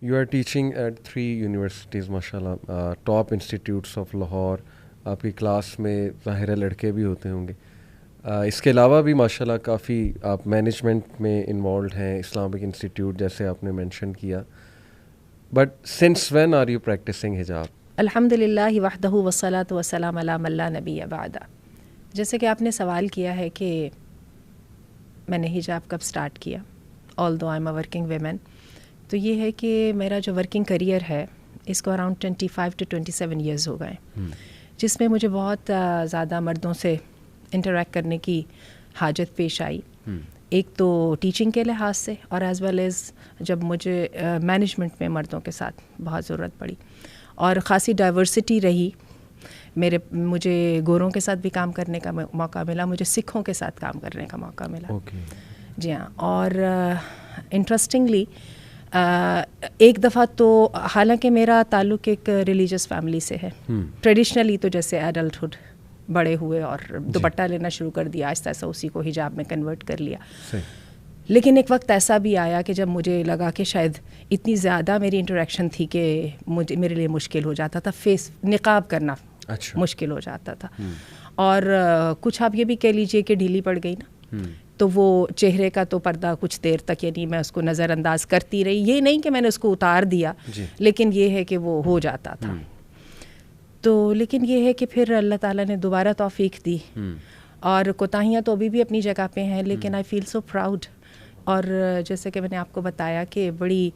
You are teaching at 3 universities माशाल्लाह, top institutes of Lahore. आपकी class में ज़ाहिर है लड़के भी होते होंगे. इसके अलावा भी माशाल्लाह काफ़ी आप मैनेजमेंट में इन्वॉल्व हैं, इस्लामिक इंस्टीट्यूट जैसे आपने मेंशन किया. But since when are you practising हिजाब? अल्हम्दुलिल्लाह वहदहु वस्सलातु वस्सलाम अला मन ला नबिय्य बअदा. जैसे कि आपने सवाल किया है कि मैंने हिजाब कब स्टार्ट किया, although I am a working women, तो ये है कि मेरा जो वर्किंग करियर है इसको अराउंड 25 to 27 ईयर्स हो गए, जिसमें मुझे बहुत ज़्यादा मर्दों से इंटरेक्ट करने की हाजत पेश आई. एक तो टीचिंग के लिहाज से और एज़ वेल एज़ जब मुझे मैनेजमेंट में मर्दों के साथ बहुत ज़रूरत पड़ी और ख़ासी डाइवर्सिटी रही. मुझे गोरों के साथ भी काम करने का मौका मिला, मुझे सिखों के साथ काम करने का मौका मिला. जी हाँ. और इंटरेस्टिंगली एक दफ़ा तो हालांकि मेरा ताल्लुक़ एक रिलीजियस फैमिली से है, ट्रेडिशनली तो जैसे एडल्टहुड बड़े हुए और दुपट्टा लेना शुरू कर दिया, आहिस्ता आहिस्ता उसी को हिजाब में कन्वर्ट कर लिया. लेकिन एक वक्त ऐसा भी आया कि जब मुझे लगा कि शायद इतनी ज़्यादा मेरी इंटरेक्शन थी कि मेरे लिए मुश्किल हो जाता था फेस निकाब करना. मुश्किल हो जाता था. और कुछ आप ये भी कह लीजिए कि ढीली पड़ गई ना, तो वो चेहरे का तो पर्दा कुछ देर तक यानी मैं उसको नज़रअंदाज करती रही. ये नहीं कि मैंने उसको उतार दिया, लेकिन ये है कि वो हो जाता था. तो लेकिन ये है कि फिर अल्लाह ताला ने दोबारा तौफीक दी और कोताहियाँ तो अभी भी अपनी जगह पे हैं, लेकिन आई फील सो प्राउड. और जैसे कि मैंने आपको बताया कि बड़ी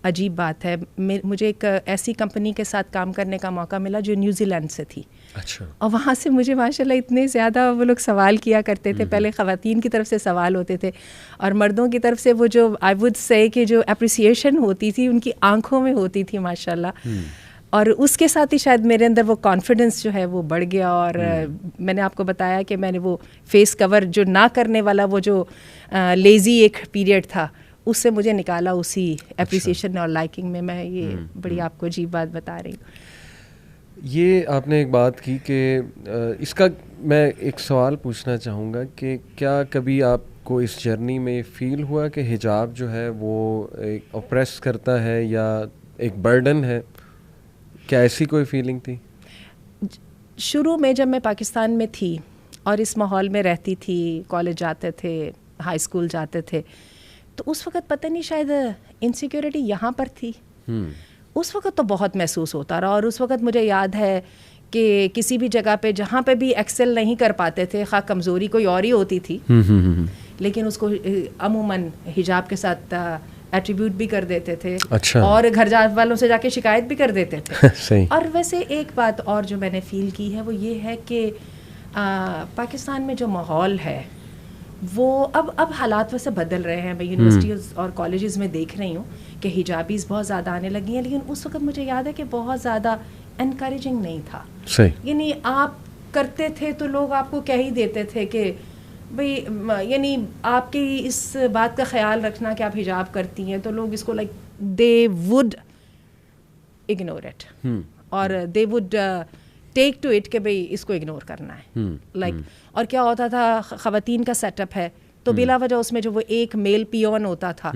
अजीब बात है, मुझे एक ऐसी कंपनी के साथ काम करने का मौका मिला जो न्यूजीलैंड से थी. अच्छा. और वहाँ से मुझे माशाल्लाह इतने ज़्यादा वो लोग सवाल किया करते थे. पहले ख़वातीन की तरफ से सवाल होते थे और मर्दों की तरफ से वो जो आई वुड से कि जो अप्रिसिएशन होती थी उनकी आंखों में होती थी माशाल्लाह. और उसके साथ ही शायद मेरे अंदर वो कॉन्फिडेंस जो है वो बढ़ गया. और मैंने आपको बताया कि मैंने वो फेस कवर जो ना करने वाला वो जो लेज़ी एक पीरियड था उससे मुझे निकाला उसी एप्रिसिएशन और लाइकिंग में. मैं ये बड़ी आपको अजीब बात बता रही हूँ. ये आपने एक बात की कि इसका मैं एक सवाल पूछना चाहूँगा कि क्या कभी आपको इस जर्नी में फ़ील हुआ कि हिजाब जो है वो एक ऑप्रेस करता है या एक बर्डन है? क्या ऐसी कोई फीलिंग थी? शुरू में जब मैं पाकिस्तान में थी और इस माहौल में रहती थी, कॉलेज जाते थे, हाई स्कूल जाते थे, तो उस वक़्त पता नहीं शायद इनसिक्योरिटी यहाँ पर थी. उस वक़्त तो बहुत महसूस होता रहा. और उस वक़्त मुझे याद है कि किसी भी जगह पे जहाँ पे भी एक्सेल नहीं कर पाते थे, खा कमज़ोरी कोई और ही होती थी, लेकिन उसको अमूमन हिजाब के साथ एट्रीब्यूट भी कर देते थे. अच्छा. और घर वालों से जाके शिकायत भी कर देते थे. सही. और वैसे एक बात और जो मैंने फ़ील की है वो ये है कि पाकिस्तान में जो माहौल है वो अब हालात वैसे बदल रहे हैं. मैं यूनिवर्सिटीज़ और कॉलेजेस में देख रही हूँ कि हिजाबीज़ बहुत ज़्यादा आने लगी हैं, लेकिन उस वक्त मुझे याद है कि बहुत ज़्यादा इनकरेजिंग नहीं था. सही. यानी आप करते थे तो लोग आपको कह ही देते थे कि भाई यानी आपकी इस बात का ख्याल रखना कि आप हिजाब करती हैं, तो लोग इसको like they would ignore it और they would take to it कि भाई इसको इग्नोर करना है. लाइक और क्या होता था, ख़वातीन का सेटअप है तो बिला वजह उसमें जो वो एक मेल पियोन होता था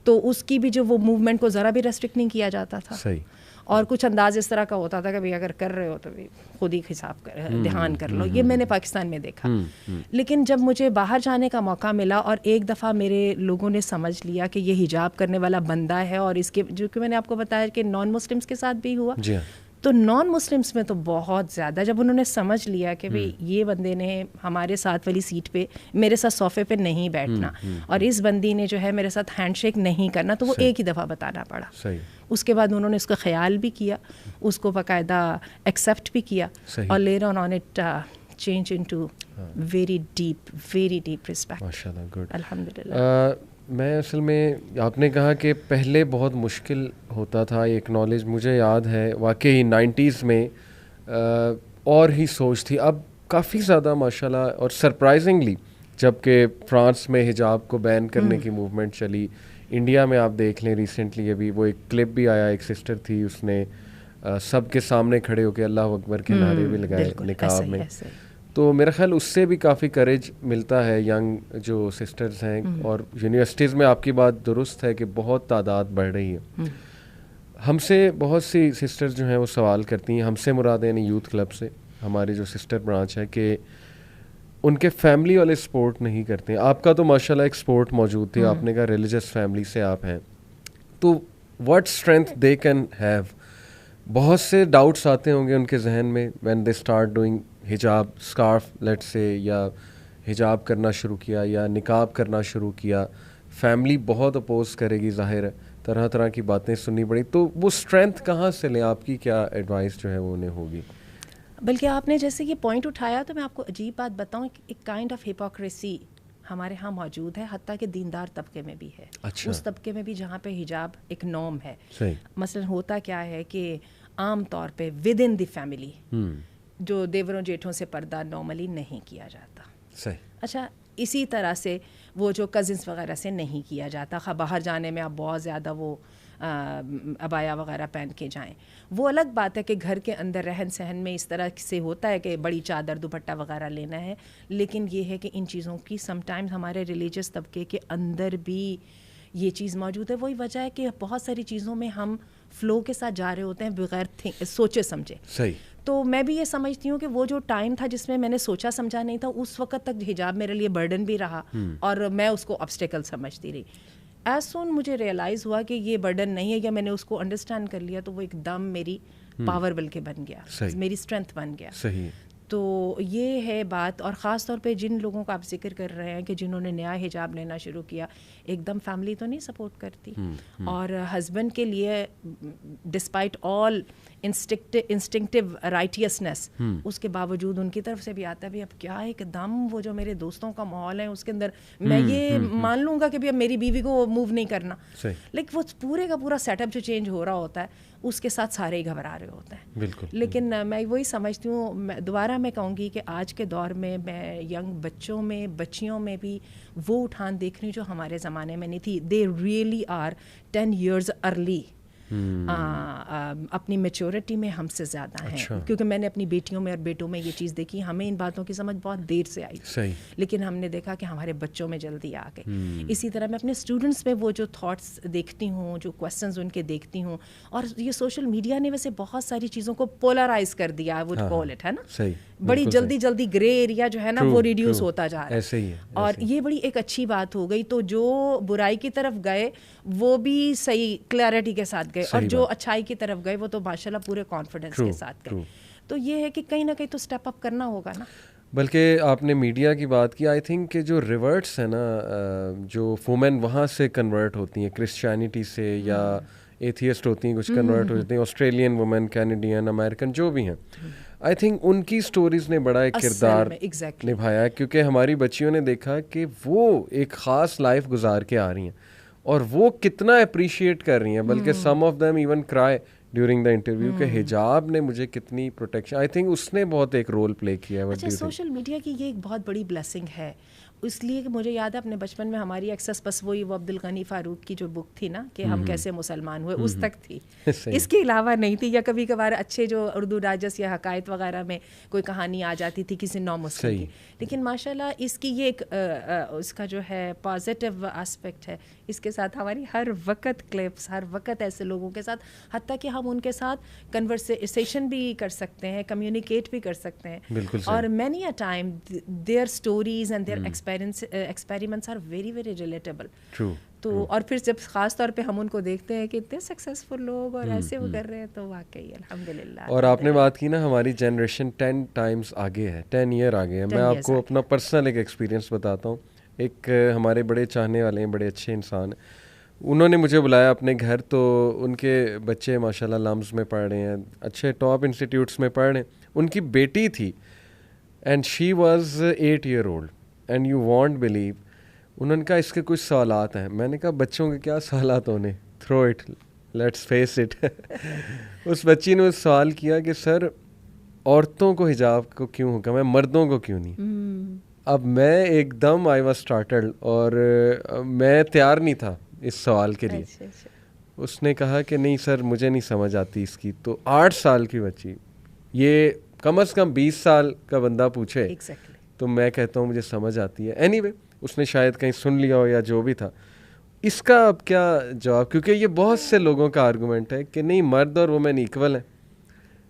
तो उसकी भी जो वो मूवमेंट को ज़रा भी रेस्ट्रिक्ट नहीं किया जाता था. सही. और कुछ अंदाज इस तरह का होता था कि भाई अगर कर रहे हो तो भाई खुद ही हिसाब कर ध्यान कर लो. ये मैंने पाकिस्तान में देखा. लेकिन जब मुझे बाहर जाने का मौका मिला और एक दफ़ा मेरे लोगों ने समझ लिया कि ये हिजाब करने वाला बंदा है, और इसके जो कि मैंने आपको बताया कि नॉन मुस्लिम्स के साथ भी हुआ, तो नॉन मुस्लिम्स में तो बहुत ज़्यादा जब उन्होंने समझ लिया कि भाई ये बंदे ने हमारे साथ वाली सीट पे मेरे साथ सोफ़े पे नहीं बैठना और इस बंदी ने जो है मेरे साथ हैंडशेक नहीं करना, तो वो एक ही दफ़ा बताना पड़ा. सही. उसके बाद उन्होंने उसका ख्याल भी किया, उसको बाकायदा एक्सेप्ट भी किया. सही. और later on it change into very deep respect. माशाल्लाह. गुड. अल्हम्दुलिल्लाह. मैं असल में आपने कहा कि पहले बहुत मुश्किल होता था ये एक्नॉलेज. मुझे याद है वाकई 90s में और ही सोच थी. अब काफ़ी ज़्यादा माशाल्लाह. और सरप्राइजिंगली जबकि फ़्रांस में हिजाब को बैन करने की मूवमेंट चली, इंडिया में आप देख लें रिसेंटली अभी वो एक क्लिप भी आया, एक सिस्टर थी उसने सब के सामने खड़े होकर अल्लाह अकबर के नारे भी लगाए निकाब में. तो मेरा ख्याल उससे भी काफ़ी करेज मिलता है यंग जो सिस्टर्स हैं। और यूनिवर्सिटीज़ में आपकी बात दुरुस्त है कि बहुत तादाद बढ़ रही है। हमसे बहुत सी सिस्टर्स जो हैं वो सवाल करती हैं, हमसे मुराद यानी यूथ क्लब से, हमारी जो सिस्टर ब्रांच है, कि उनके फैमिली वाले सपोर्ट नहीं करते। आपका तो माशाल्लाह एक सपोर्ट मौजूद थी, आपने कहा रिलीजियस फैमिली से आप हैं, तो what strength they can have. बहुत से डाउट्स आते होंगे उनके जहन में व्हेन दे स्टार्ट डूइंग हिजाब, स्कार्फ लेट्स से, या हिजाब करना शुरू किया या निकाब करना शुरू किया, फैमिली बहुत अपोज करेगी, ज़ाहिर है, तरह तरह की बातें सुननी पड़ी, तो वो स्ट्रेंथ कहाँ से लें? आपकी क्या एडवाइस जो है वो उन्हें होगी? बल्कि आपने जैसे ये पॉइंट उठाया तो मैं आपको अजीब बात बताऊं, एक काइंड ऑफ हिपोक्रेसी हमारे यहाँ मौजूद है, हत्ता कि दीनदार तबके में भी है। अच्छा। उस तबके में भी जहाँ पे हिजाब एक नॉर्म है। सही। मसलन होता क्या है कि आम तौर पे विद इन द फैमिली जो देवरों जेठों से पर्दा नॉर्मली नहीं किया जाता। सही। अच्छा, इसी तरह से वो जो कज़िन्स वगैरह से नहीं किया जाता। खा बाहर जाने में आप बहुत ज़्यादा वो अबाया वगैरह पहन के जाएं, वो अलग बात है कि घर के अंदर रहन सहन में इस तरह से होता है कि बड़ी चादर दुपट्टा वगैरह लेना है, लेकिन ये है कि इन चीज़ों की समटाइम्स हमारे रिलीजियस तबके के अंदर भी ये चीज़ मौजूद है। वही वजह है कि बहुत सारी चीज़ों में हम फ़्लो के साथ जा रहे होते हैं बगैर सोचे समझे। सही। तो मैं भी ये समझती हूँ कि वो जो टाइम था जिसमें मैंने सोचा समझा नहीं था, उस वक्त तक हिजाब मेरे लिए बर्डन भी रहा और मैं उसको ऑब्स्टेकल समझती रही। एज सून मुझे रियलाइज़ हुआ कि ये बर्डन नहीं है, या मैंने उसको अंडरस्टैंड कर लिया, तो वो एकदम मेरी पावर बन के बन गया, मेरी स्ट्रेंथ बन गया। सही। तो ये है बात। और ख़ास तौर पे जिन लोगों का आप जिक्र कर रहे हैं कि जिन्होंने नया हिजाब लेना शुरू किया, एकदम फैमिली तो नहीं सपोर्ट करती, और हस्बैंड के लिए डिस्पाइट ऑल इंस्टिंक्टिव राइटियसनेस, उसके बावजूद उनकी तरफ से भी आता है भी अब क्या है एकदम वो जो मेरे दोस्तों का माहौल है उसके अंदर मैं ये मान लूँगा कि भी अब मेरी बीवी को मूव नहीं करना, लेकिन वो पूरे का पूरा सेटअप जो चेंज हो रहा होता है उसके साथ सारे ही घबरा रहे होते हैं। बिल्कुल। लेकिन मैं वही समझती हूँ, दोबारा मैं कहूँगी कि आज के दौर में मैं यंग बच्चों में, बच्चियों में भी वो उठान देख रही हूँ जो हमारे ज़माने में नहीं थी। They really are 10 years early अपनी मेच्योरिटी में हमसे ज़्यादा हैं। अच्छा। क्योंकि मैंने अपनी बेटियों में और बेटों में ये चीज़ देखी, हमें इन बातों की समझ बहुत देर से आई। सही। लेकिन हमने देखा कि हमारे बच्चों में जल्दी आ गई। इसी तरह मैं अपने स्टूडेंट्स में वो जो थॉट्स देखती हूँ, जो क्वेश्चंस उनके देखती हूँ, और ये सोशल मीडिया ने वैसे बहुत सारी चीज़ों को पोलराइज कर दिया, आई वुड कॉल इट, है ना। सही। बड़ी जल्दी जल्दी ग्रे एरिया जो है ना वो रिड्यूस होता जा रहा है। ऐसे ही है, और ये बड़ी एक अच्छी बात हो गई। तो जो बुराई की तरफ गए वो भी सही क्लैरिटी के साथ गए, और जो अच्छाई की तरफ गए वो तो माशाल्लाह पूरे कॉन्फिडेंस के साथ गए। तो ये है कि कहीं ना कहीं तो स्टेप अप करना होगा ना। बल्कि आपने मीडिया की बात की, आई थिंक कि जो रिवर्ट्स है ना, जो वुमेन वहाँ से कन्वर्ट होती हैं क्रिश्चियनिटी से, या एथियस्ट होती हैं कुछ कन्वर्ट हो जाती हैं, ऑस्ट्रेलियन वुमेन, कैनेडियन, अमेरिकन जो भी हैं, आई थिंक उनकी स्टोरीज़ ने बड़ा एक किरदार निभाया है, क्योंकि हमारी बच्चियों ने देखा कि वो एक ख़ास लाइफ गुजार के आ रही हैं और वो कितना अप्रिशिएट कर रही हैं, बल्कि some of them even cry during the interview के हिजाब ने मुझे कितनी प्रोटेक्शन, आई थिंक उसने बहुत एक रोल प्ले किया है। अच्छा, सोशल मीडिया की ये एक बहुत बड़ी ब्लेसिंग है, इसलिए कि मुझे याद है अपने बचपन में हमारी एक्सेस बस वही वो अब्दुल गनी फारूक की जो बुक थी ना कि हम कैसे मुसलमान हुए, उस तक थी। इसके अलावा नहीं थी। या कभी कभार अच्छे जो उर्दू डाइजेस्ट या हकायत वगैरह में कोई कहानी आ जाती थी किसी नॉन मुस्लिम की। लेकिन माशाल्लाह इसकी ये एक उसका जो है पॉजिटिव एस्पेक्ट है, इसके साथ हमारी हर वक्त क्लिप्स, हर वक्त ऐसे लोगों के साथ, हत्ता कि हम उनके साथ कन्वर्सेशन भी कर सकते हैं, कम्युनिकेट भी कर सकते हैं। और many a time their stories and their experiments are very very relatable. तो और फिर जब ख़ास तौर पे हम उनको देखते हैं कि इतने सक्सेसफुल लोग और ऐसे वो कर रहे हैं, तो वाकई अल्हम्दुलिल्लाह। और आपने बात की ना, हमारी जनरेशन 10 times आगे है, 10 year आगे है। मैं आपको अपना पर्सनल एक एक्सपीरियंस बताता हूँ। एक हमारे बड़े चाहने वाले हैं, बड़े अच्छे इंसान, उन्होंने मुझे बुलाया अपने घर, तो उनके बच्चे माशाल्लाह लम्स में पढ़ रहे हैं, अच्छे टॉप इंस्टीट्यूट्स में पढ़ रहे हैं। उनकी बेटी थी and she was 8 year old and you won't believe, उन्होंने कहा इसके कुछ सवालात हैं। मैंने कहा बच्चों के क्या सवालात होने, throw it, let's face it. उस बच्ची ने सवाल किया कि सर औरतों को हिजाब को क्यों हुक्म है, मर्दों को क्यों नहीं। अब मैं एकदम आई वाज स्टार्टल्ड, और मैं तैयार नहीं था इस सवाल के लिए। उसने कहा कि नहीं सर मुझे नहीं समझ आती इसकी। तो 8 साल की बच्ची, ये कम से कम 20 साल का बंदा पूछे Exactly. तो मैं कहता हूँ मुझे समझ आती है। एनीवे उसने शायद कहीं सुन लिया हो या जो भी था। इसका अब क्या जवाब, क्योंकि ये बहुत से लोगों का आर्गुमेंट है कि नहीं मर्द और वुमेन इक्वल हैं,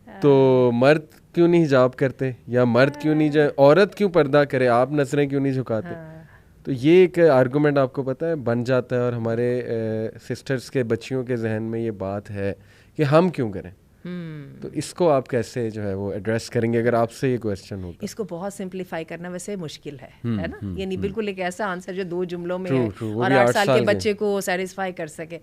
तो मर्द क्यों नहीं हिजाब करते, या मर्द क्यों नहीं जाए, औरत क्यों पर्दा करे, आप नजरें क्यों नहीं झुकाते। तो ये एक आर्गुमेंट आपको पता है बन जाता है, और हमारे सिस्टर्स के बच्चियों के जहन में ये बात है कि हम क्यों करें। तो इसको आप कैसे जो है वो एड्रेस करेंगे अगर आपसे ये क्वेश्चन होता? इसको बहुत सिंप्लीफाई करना वैसे मुश्किल है ना, ये नहीं बिल्कुल एक ऐसा आंसर जो 2 जुमलों में है और 8 साल के बच्चे को सेटिस्फाई कर सके,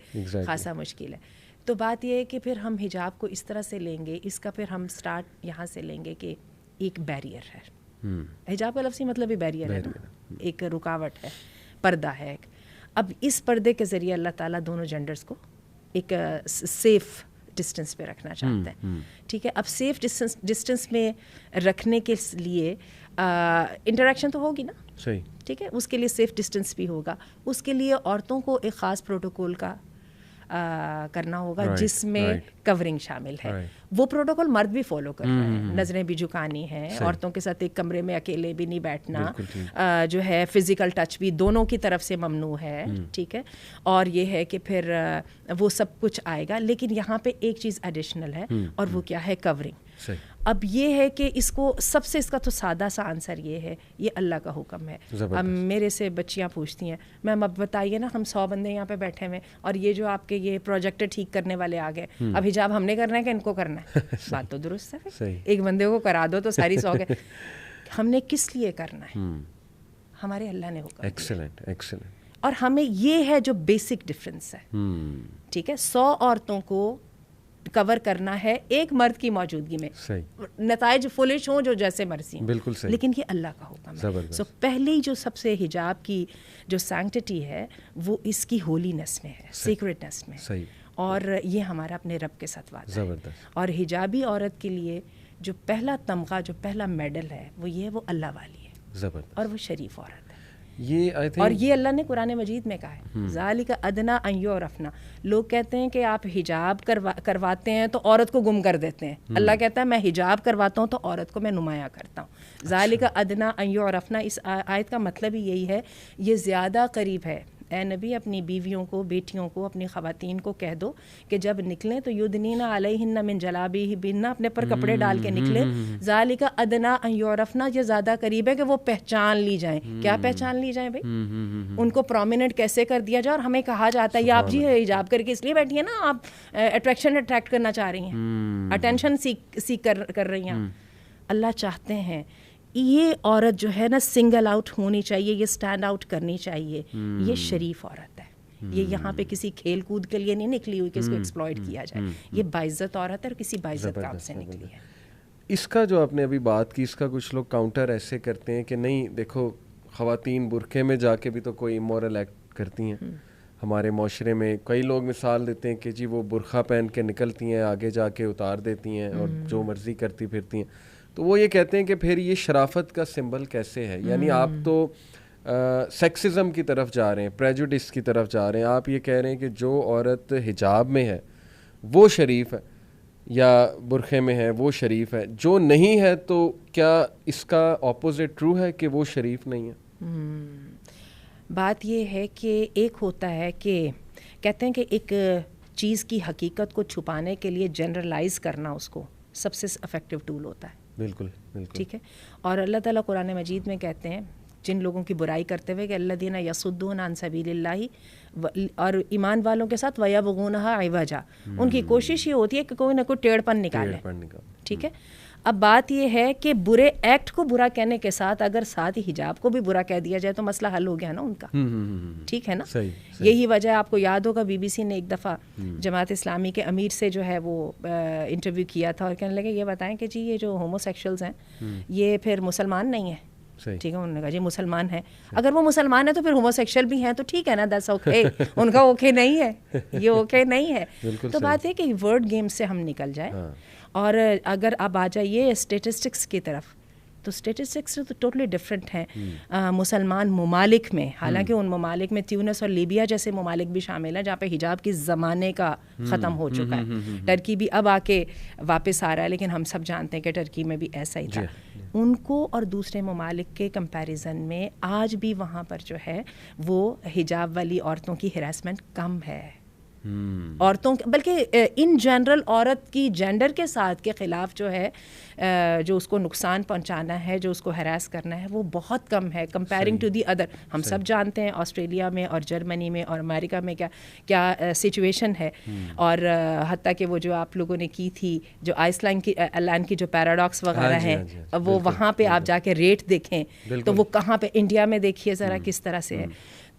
खासा मुश्किल है। तो बात ये है कि फिर हम हिजाब को इस तरह से लेंगे, इसका फिर हम स्टार्ट यहाँ से लेंगे कि एक बैरियर है। हिजाब का लफ्ज़ी मतलब ही बैरियर है ना, एक रुकावट है, पर्दा है। अब इस पर्दे के ज़रिए अल्लाह ताला दोनों जेंडर्स को एक सेफ़ डिस्टेंस पे रखना चाहते हैं। ठीक है, अब सेफ डिस्टेंस में रखने के लिए इंटरेक्शन तो होगी ना, सही, ठीक है, उसके लिए सेफ डिस्टेंस भी होगा। उसके लिए औरतों को एक ख़ास प्रोटोकॉल का करना होगा, जिसमें कवरिंग शामिल है। वो प्रोटोकॉल मर्द भी फॉलो कर रहे हैं, नज़रें भी झुकानी है, औरतों के साथ एक कमरे में अकेले भी नहीं बैठना, जो है फिजिकल टच भी दोनों की तरफ से ममनू है। ठीक है, और ये है कि फिर वो सब कुछ आएगा, लेकिन यहाँ पे एक चीज़ एडिशनल है, और वो क्या है, कवरिंग। अब ये है कि इसको सबसे, इसका तो सादा सा आंसर ये है, ये अल्लाह का हुक्म है। अब मेरे से बच्चियाँ पूछती हैं, मैम अब बताइए ना, हम 100 बंदे यहाँ पे बैठे हुए और ये जो आपके ये प्रोजेक्टर ठीक करने वाले आ गए, अब हिजाब हमने करना है कि इनको करना है? बात तो दुरुस्त है, एक बंदे को करा दो तो सारी 100 गए। हमने किस लिए करना है? हमारे अल्लाह ने हुक्म। Excellent, excellent. और हमें ये है जो बेसिक डिफरेंस है। ठीक है, 100 औरतों को कवर करना है एक मर्द की मौजूदगी में, नताइज फुलिश हों जो जैसे मर्जी, बिल्कुल सही, लेकिन ये अल्लाह का हुक्म है। सो पहले जो सबसे हिजाब की जो सैंक्टिटी है वो इसकी होलीनेस में है, सीक्रेटनेस में, सही, और ये हमारा अपने रब के साथ वादा है। और हिजाबी औरत के लिए जो पहला तमगा, जो पहला मेडल है, वो ये है, वो अल्लाह वाली है, और वो शरीफ औरत है। ये और ये अल्लाह ने कुरान मजीद में कहा है, ज़ालिका अदना अन युरफ़ना। लोग कहते हैं कि आप हिजाब करवाते हैं तो औरत को गुम कर देते हैं। अल्लाह कहता है मैं हिजाब करवाता हूँ तो औरत को मैं नुमाया करता हूँ। ज़ालिका अदना अन युरफ़ना, इस आयत का मतलब ही यही है, ये ज़्यादा करीब है। ए नबी, अपनी बीवियों को, बेटियों को, अपनी ख़वातीन को कह दो कि जब निकलें तो युदनीना अलैहिन्ना मिन जलाबिबिन्ना, अपने पर कपड़े डाल के निकले। ज़ालिका अदना अन युरफ़ना, ये ज़्यादा करीब है कि वो पहचान ली जाएं। क्या पहचान ली जाएं भाई? उनको प्रोमिनेंट कैसे कर दिया जाए। और हमें कहा जाता है, आप जी हिजाब करके इसलिए बैठी है ना, आप अट्रैक्शन अट्रैक्ट करना चाह रही हैं, अटेंशन सीख कर रही हैं। अल्लाह चाहते हैं ये औरत जो है ना सिंगल आउट होनी चाहिए, ये स्टैंड आउट करनी चाहिए। ये शरीफ औरत है, ये यहाँ पे किसी खेल कूद के लिए नहीं निकली हुई कि इसको एक्सप्लॉइट किया जाए। ये बाइज्जत औरत है और किसी बाइज्जत काम से निकली है। इसका जो आपने अभी बात की, इसका कुछ लोग काउंटर ऐसे करते हैं कि नहीं देखो, ख़वातीन बुरखे में जाके भी तो कोई इमोरल एक्ट करती हैं। हमारे माशरे में कई लोग मिसाल देते हैं कि जी वो बुरखा पहन के निकलती हैं, आगे जाके उतार देती हैं और जो मर्ज़ी करती फिरती हैं। तो वो ये कहते हैं कि फिर ये शराफत का सिंबल कैसे है? यानी आप तो सेक्सिज्म की तरफ जा रहे हैं, प्रेजुडिस की तरफ जा रहे हैं। आप ये कह रहे हैं कि जो औरत हिजाब में है वो शरीफ है, या बुरखे में है वो शरीफ है, जो नहीं है तो क्या इसका ऑपोजिट ट्रू है कि वो शरीफ नहीं है? बात ये है कि एक होता है कि कहते हैं कि एक चीज़ की हकीकत को छुपाने के लिए जनरलाइज करना उसको सबसे इफ़ेक्टिव टूल होता है। बिल्कुल बिल्कुल, ठीक है। और अल्लाह ताला कुरान मजीद में कहते हैं जिन लोगों की बुराई करते हुए कि अल्लज़ीना यसुद्दून अन सबीलिल्लाहि, और ईमान वालों के साथ वयबगूनहा इवजा, उनकी कोशिश ये होती है कि कोई ना कोई टेढ़पन निकाले। ठीक है। अब बात ये है कि बुरे एक्ट को बुरा कहने के साथ अगर साथ ही हिजाब को भी बुरा कह दिया जाए तो मसला हल हो गया ना उनका। ठीक है ना। सही। यही वजह, आपको याद होगा BBC ने एक दफ़ा जमात इस्लामी के अमीर से जो है वो इंटरव्यू किया था और कहने लगे ये बताएं कि जी ये जो होमोसेक्सुअल्स हैं ये फिर मुसलमान नहीं है? ठीक है, उन्होंने कहा जी मुसलमान है। अगर वो मुसलमान है तो फिर होमोसेक्सुअल भी हैं तो ठीक है ना, दैट्स ओके। उनका ओके नहीं है, ये ओके नहीं है। तो बात है कि वर्ड गेम से हम निकल जाए। और अगर आप आ जाइए स्टेटिस्टिक्स की तरफ, तो स्टेटिस्टिक्स तो टोटली डिफरेंट हैं मुसलमान ममालिक में। हालांकि उन ममालिक में ट्यूनिस और लीबिया जैसे ममालिक भी शामिल हैं जहाँ पे हिजाब की ज़माने का ख़त्म हो चुका है। टर्की भी अब आके वापस आ रहा है, लेकिन हम सब जानते हैं कि टर्की में भी ऐसा ही था। उनको और दूसरे ममालिक के कंपैरिजन में आज भी वहाँ पर जो है वो हिजाब वाली औरतों की हिरासमेंट कम है। औरतों बल्कि इन जनरल औरत की जेंडर के साथ के ख़िलाफ़ जो है जो उसको नुकसान पहुंचाना है, जो उसको हरास करना है, वो बहुत कम है कंपेयरिंग टू दी अदर। हम सब जानते हैं ऑस्ट्रेलिया में और जर्मनी में और अमेरिका में क्या क्या सिचुएशन है। और हत्ता कि वो जो आप लोगों ने की थी जो आइसलैंड की जो पैराडॉक्स वगैरह हैं, वो वहाँ पे आप जाके रेट देखें तो वो कहाँ पे, इंडिया में देखिए ज़रा किस तरह से है।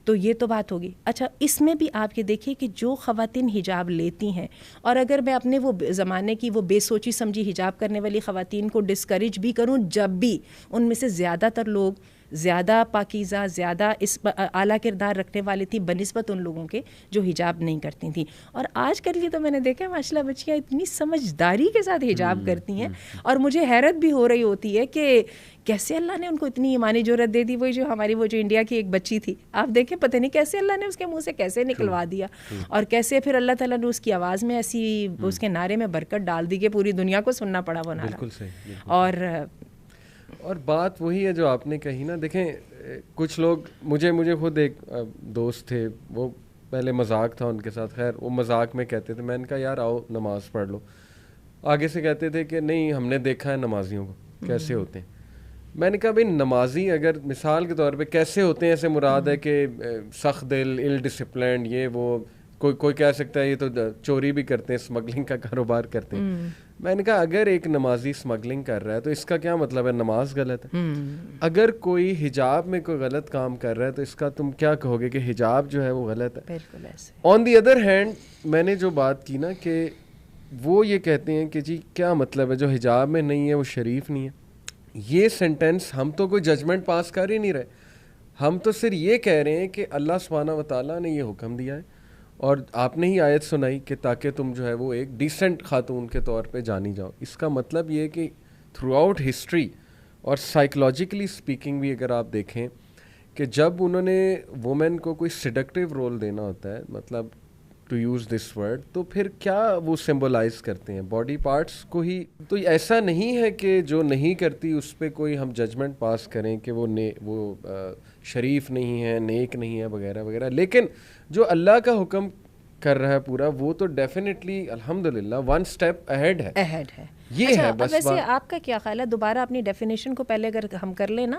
तो ये तो बात होगी। अच्छा, इसमें भी आप ये देखिए कि जो ख़वातीन हिजाब लेती हैं, और अगर मैं अपने वो ज़माने की वो बेसोची समझी हिजाब करने वाली ख़वातीन को डिस्करेज भी करूं, जब भी उनमें से ज़्यादातर लोग ज़्यादा पाकीज़ा, ज़्यादा इस आला किरदार रखने वाली थी बनिस्बत उन लोगों के जो हिजाब नहीं करती थी। और आज कल की तो मैंने देखा माशाल्लाह बच्चियाँ इतनी समझदारी के साथ हिजाब करती हैं, और मुझे हैरत भी हो रही होती है कि कैसे अल्लाह ने उनको इतनी ईमानी ज़रूरत दे दी। वही जो हमारी वो जो इंडिया की एक बच्ची थी, आप देखें पता नहीं कैसे अल्लाह ने उसके मुंह से कैसे निकलवा दिया, और कैसे फिर अल्लाह ताला ने उसकी आवाज़ में ऐसी उसके नारे में बरकत डाल दी कि पूरी दुनिया को सुनना पड़ा वो नारा। बिल्कुल सही। और बात वही है जो आपने कही ना। देखें, कुछ लोग मुझे खुद एक दोस्त थे, वो पहले मजाक था उनके साथ, खैर वो मजाक में कहते थे, मैंने कहा यार आओ नमाज़ पढ़ लो। आगे से कहते थे कि नहीं हमने देखा है नमाजियों को कैसे होते हैं। मैंने कहा भाई नमाजी अगर मिसाल के तौर पे कैसे होते हैं, ऐसे मुराद है कि सख्त दिल, इल डिसिप्लिन, ये वो, कोई कह सकता है ये तो चोरी भी करते हैं, स्मगलिंग का कारोबार करते हैं। मैंने कहा अगर एक नमाजी स्मगलिंग कर रहा है तो इसका क्या मतलब है, नमाज गलत है। अगर कोई हिजाब में कोई गलत काम कर रहा है तो इसका तुम क्या कहोगे कि हिजाब जो है वो गलत है। बिल्कुल ऐसे। ऑन दी अदर हैंड मैंने जो बात की ना कि वो ये कहते हैं कि जी क्या मतलब है जो हिजाब में नहीं है वो शरीफ नहीं है। ये सेंटेंस, हम तो कोई जजमेंट पास कर ही नहीं रहे, हम तो सिर्फ ये कह रहे हैं कि अल्लाह सुब्हानहू व तआला ने ये हुक्म दिया है और आपने ही आयत सुनाई कि ताकि तुम जो है वो एक डिसेंट खातून के तौर पे जानी जाओ। इसका मतलब ये कि थ्रू आउट हिस्ट्री और साइकोलॉजिकली स्पीकिंग भी अगर आप देखें कि जब उन्होंने वुमेन को कोई सिडक्टिव रोल देना होता है, मतलब टू यूज़ दिस वर्ड, तो फिर क्या वो सिंबलाइज करते हैं, बॉडी पार्ट्स को ही। तो ऐसा नहीं है कि जो नहीं करती उस पर कोई हम जजमेंट पास करें कि वो शरीफ नहीं है, नेक नहीं है वगैरह वगैरह। लेकिन जो अल्लाह का हुक्म कर रहा है पूरा, वो तो डेफिनेटली अल्हम्दुलिल्लाह वन स्टेप अहेड है। ये अच्छा, है बस। वैसे आपका क्या ख्याल है, दोबारा अपनी डेफिनेशन को पहले अगर हम कर लें ना,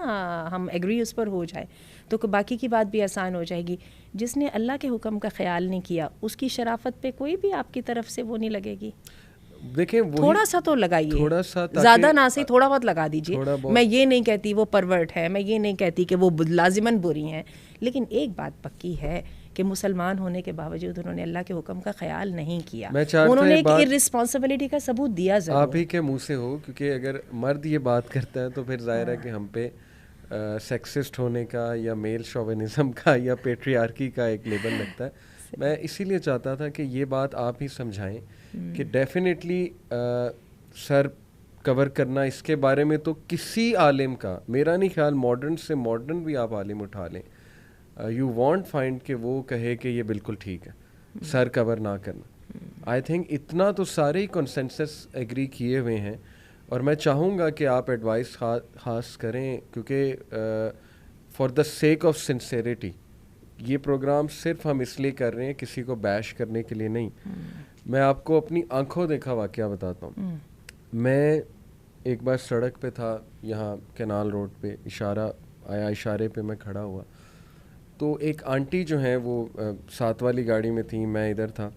हम एग्री उस पर हो जाए तो बाकी की बात भी आसान हो जाएगी। जिसने अल्लाह के हुक्म का ख्याल नहीं किया उसकी शराफत पे कोई भी आपकी तरफ से वो नहीं लगेगी। देखें थोड़ा सा तो लगाइए, थोड़ा सा, ज़्यादा ना सही थोड़ा बहुत लगा दीजिए। मैं ये नहीं कहती वो परवर्ट है, मैं ये नहीं कहती कि वो लाजिमन बुरी हैं, लेकिन एक बात पक्की है कि मुसलमान होने के बावजूद उन्होंने अल्लाह के हुक्म का ख्याल नहीं किया। उन्होंने एक इर्रिस्पॉन्सिबिलिटी का सबूत दिया ज़रूर। आप ही के मुंह से हो, क्योंकि अगर मर्द ये बात करता है तो फिर जाहिर है कि हम पे सेक्सिस्ट होने का या मेल शोविनिज्म का या पेट्रियार्की का एक लेबल लगता है। मैं इसीलिए चाहता था कि ये बात आप ही समझाएं कि डेफिनेटली सर कवर करना इसके बारे में तो किसी आलिम का, मेरा नहीं ख्याल, मॉडर्न से मॉडर्न भी आप आलिम उठा लें, यू वॉन्ट फाइंड कि वो कहे कि ये बिल्कुल ठीक है सर कवर ना करना। आई थिंक इतना तो सारे ही कंसेंसस एग्री किए हुए हैं, और मैं चाहूँगा कि आप एडवाइस खास करें, क्योंकि for the sake of sincerity ये प्रोग्राम सिर्फ हम इसलिए कर रहे हैं, किसी को बैश करने के लिए नहीं। मैं आपको अपनी आंखों देखा वाक़या बताता हूँ। मैं एक बार सड़क पे था, यहाँ कैनाल रोड पे, इशारा आया, इशारे पे मैं खड़ा हुआ तो एक आंटी जो हैं वो साथ वाली गाड़ी में थी, मैं इधर था,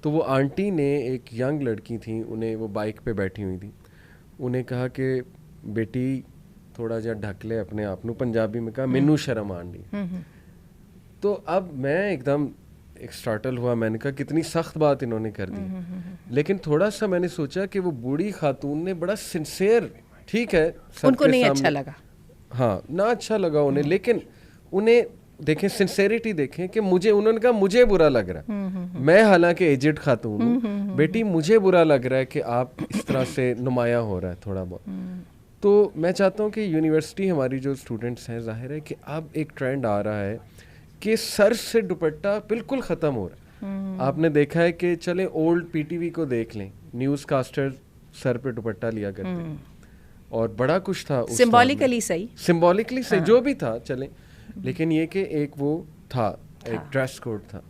तो वो आंटी ने, एक यंग लड़की थी, उन्हें, वो बाइक पे बैठी हुई थी, उन्हें कहा कि बेटी थोड़ा जा ढक ले अपने आप नू, पंजाबी में कहा मैनू शर्म आन दी। तो अब मैं एकदम एक स्टार्टल हुआ, मैंने कहा कितनी सख्त बात इन्होंने कर दी। लेकिन थोड़ा सा मैंने सोचा कि वो बूढ़ी खातून ने बड़ा सिंसियर, ठीक है उनको नहीं अच्छा लगा, हाँ ना अच्छा लगा उन्हें, लेकिन उन्हें देखें सिंसेरिटी देखें कि मुझे, उन्होंने कहा मुझे बुरा लग रहा है, मैं हालांकि एजेड खातून हूँ, बेटी मुझे बुरा लग रहा है कि आप इस तरह से नुमाया हो रहा है थोड़ा बहुत। तो मैं चाहता हूँ कि यूनिवर्सिटी हमारी जो स्टूडेंट्स हैं, जाहिर है कि अब एक ट्रेंड आ रहा है कि सर से दुपट्टा बिल्कुल ख़त्म हो रहा है। आपने देखा है कि चले ओल्ड पीटीवी को देख लें, न्यूज़ कास्टर सर पे दुपट्टा लिया करते और बड़ा कुछ था सिंबॉलिकली सही, सिंबॉलिकली सही, जो भी था चले, लेकिन ये कि एक वो था, एक ड्रेस कोड था।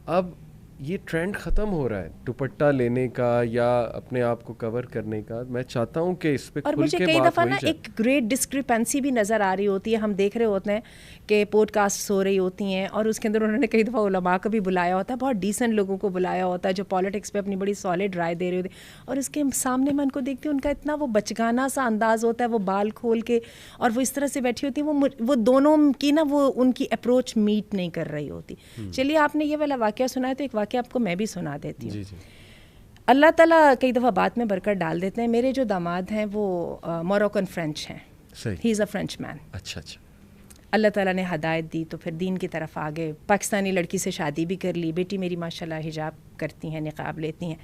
अब ये ट्रेंड ख़त्म हो रहा है दुपट्टा लेने का या अपने आप को कवर करने का। मैं चाहता हूँ कि इस पे और खुल मुझे के कई बात दफ़ा ना एक ग्रेट डिस्क्रिपेंसी भी नज़र आ रही होती है। हम देख रहे होते हैं कि पॉडकास्ट हो रही होती हैं और उसके अंदर उन्होंने कई दफ़ा उलमा को भी बुलाया होता है, बहुत डिसेंट लोगों को बुलाया होता है जो पॉलिटिक्स पे अपनी बड़ी सॉलिड राय दे रहे होते हैं, और उसके सामने मैं उनको देखती हूँ, उनका इतना वो बचगाना सा अंदाज़ होता है, वो बाल खोल के और वो इस तरह से बैठी होती है, वो दोनों की ना वो उनकी अप्रोच मीट नहीं कर रही होती। चलिए, आपने ये वाला वाक़या सुना है तो एक वाक़या आपको मैं भी सुना देती हूँ। अल्लाह ताला कई दफ़ा बात में बरकत डाल देते हैं। मेरे जो दामाद हैं वो मोरक्कन फ्रेंच हैं, he is a French man. अच्छा। अल्लाह ताला ने हदायत दी तो फिर दीन की तरफ आ गए, पाकिस्तानी लड़की से शादी भी कर ली, बेटी मेरी माशाल्लाह हिजाब करती हैं, निकाब लेती हैं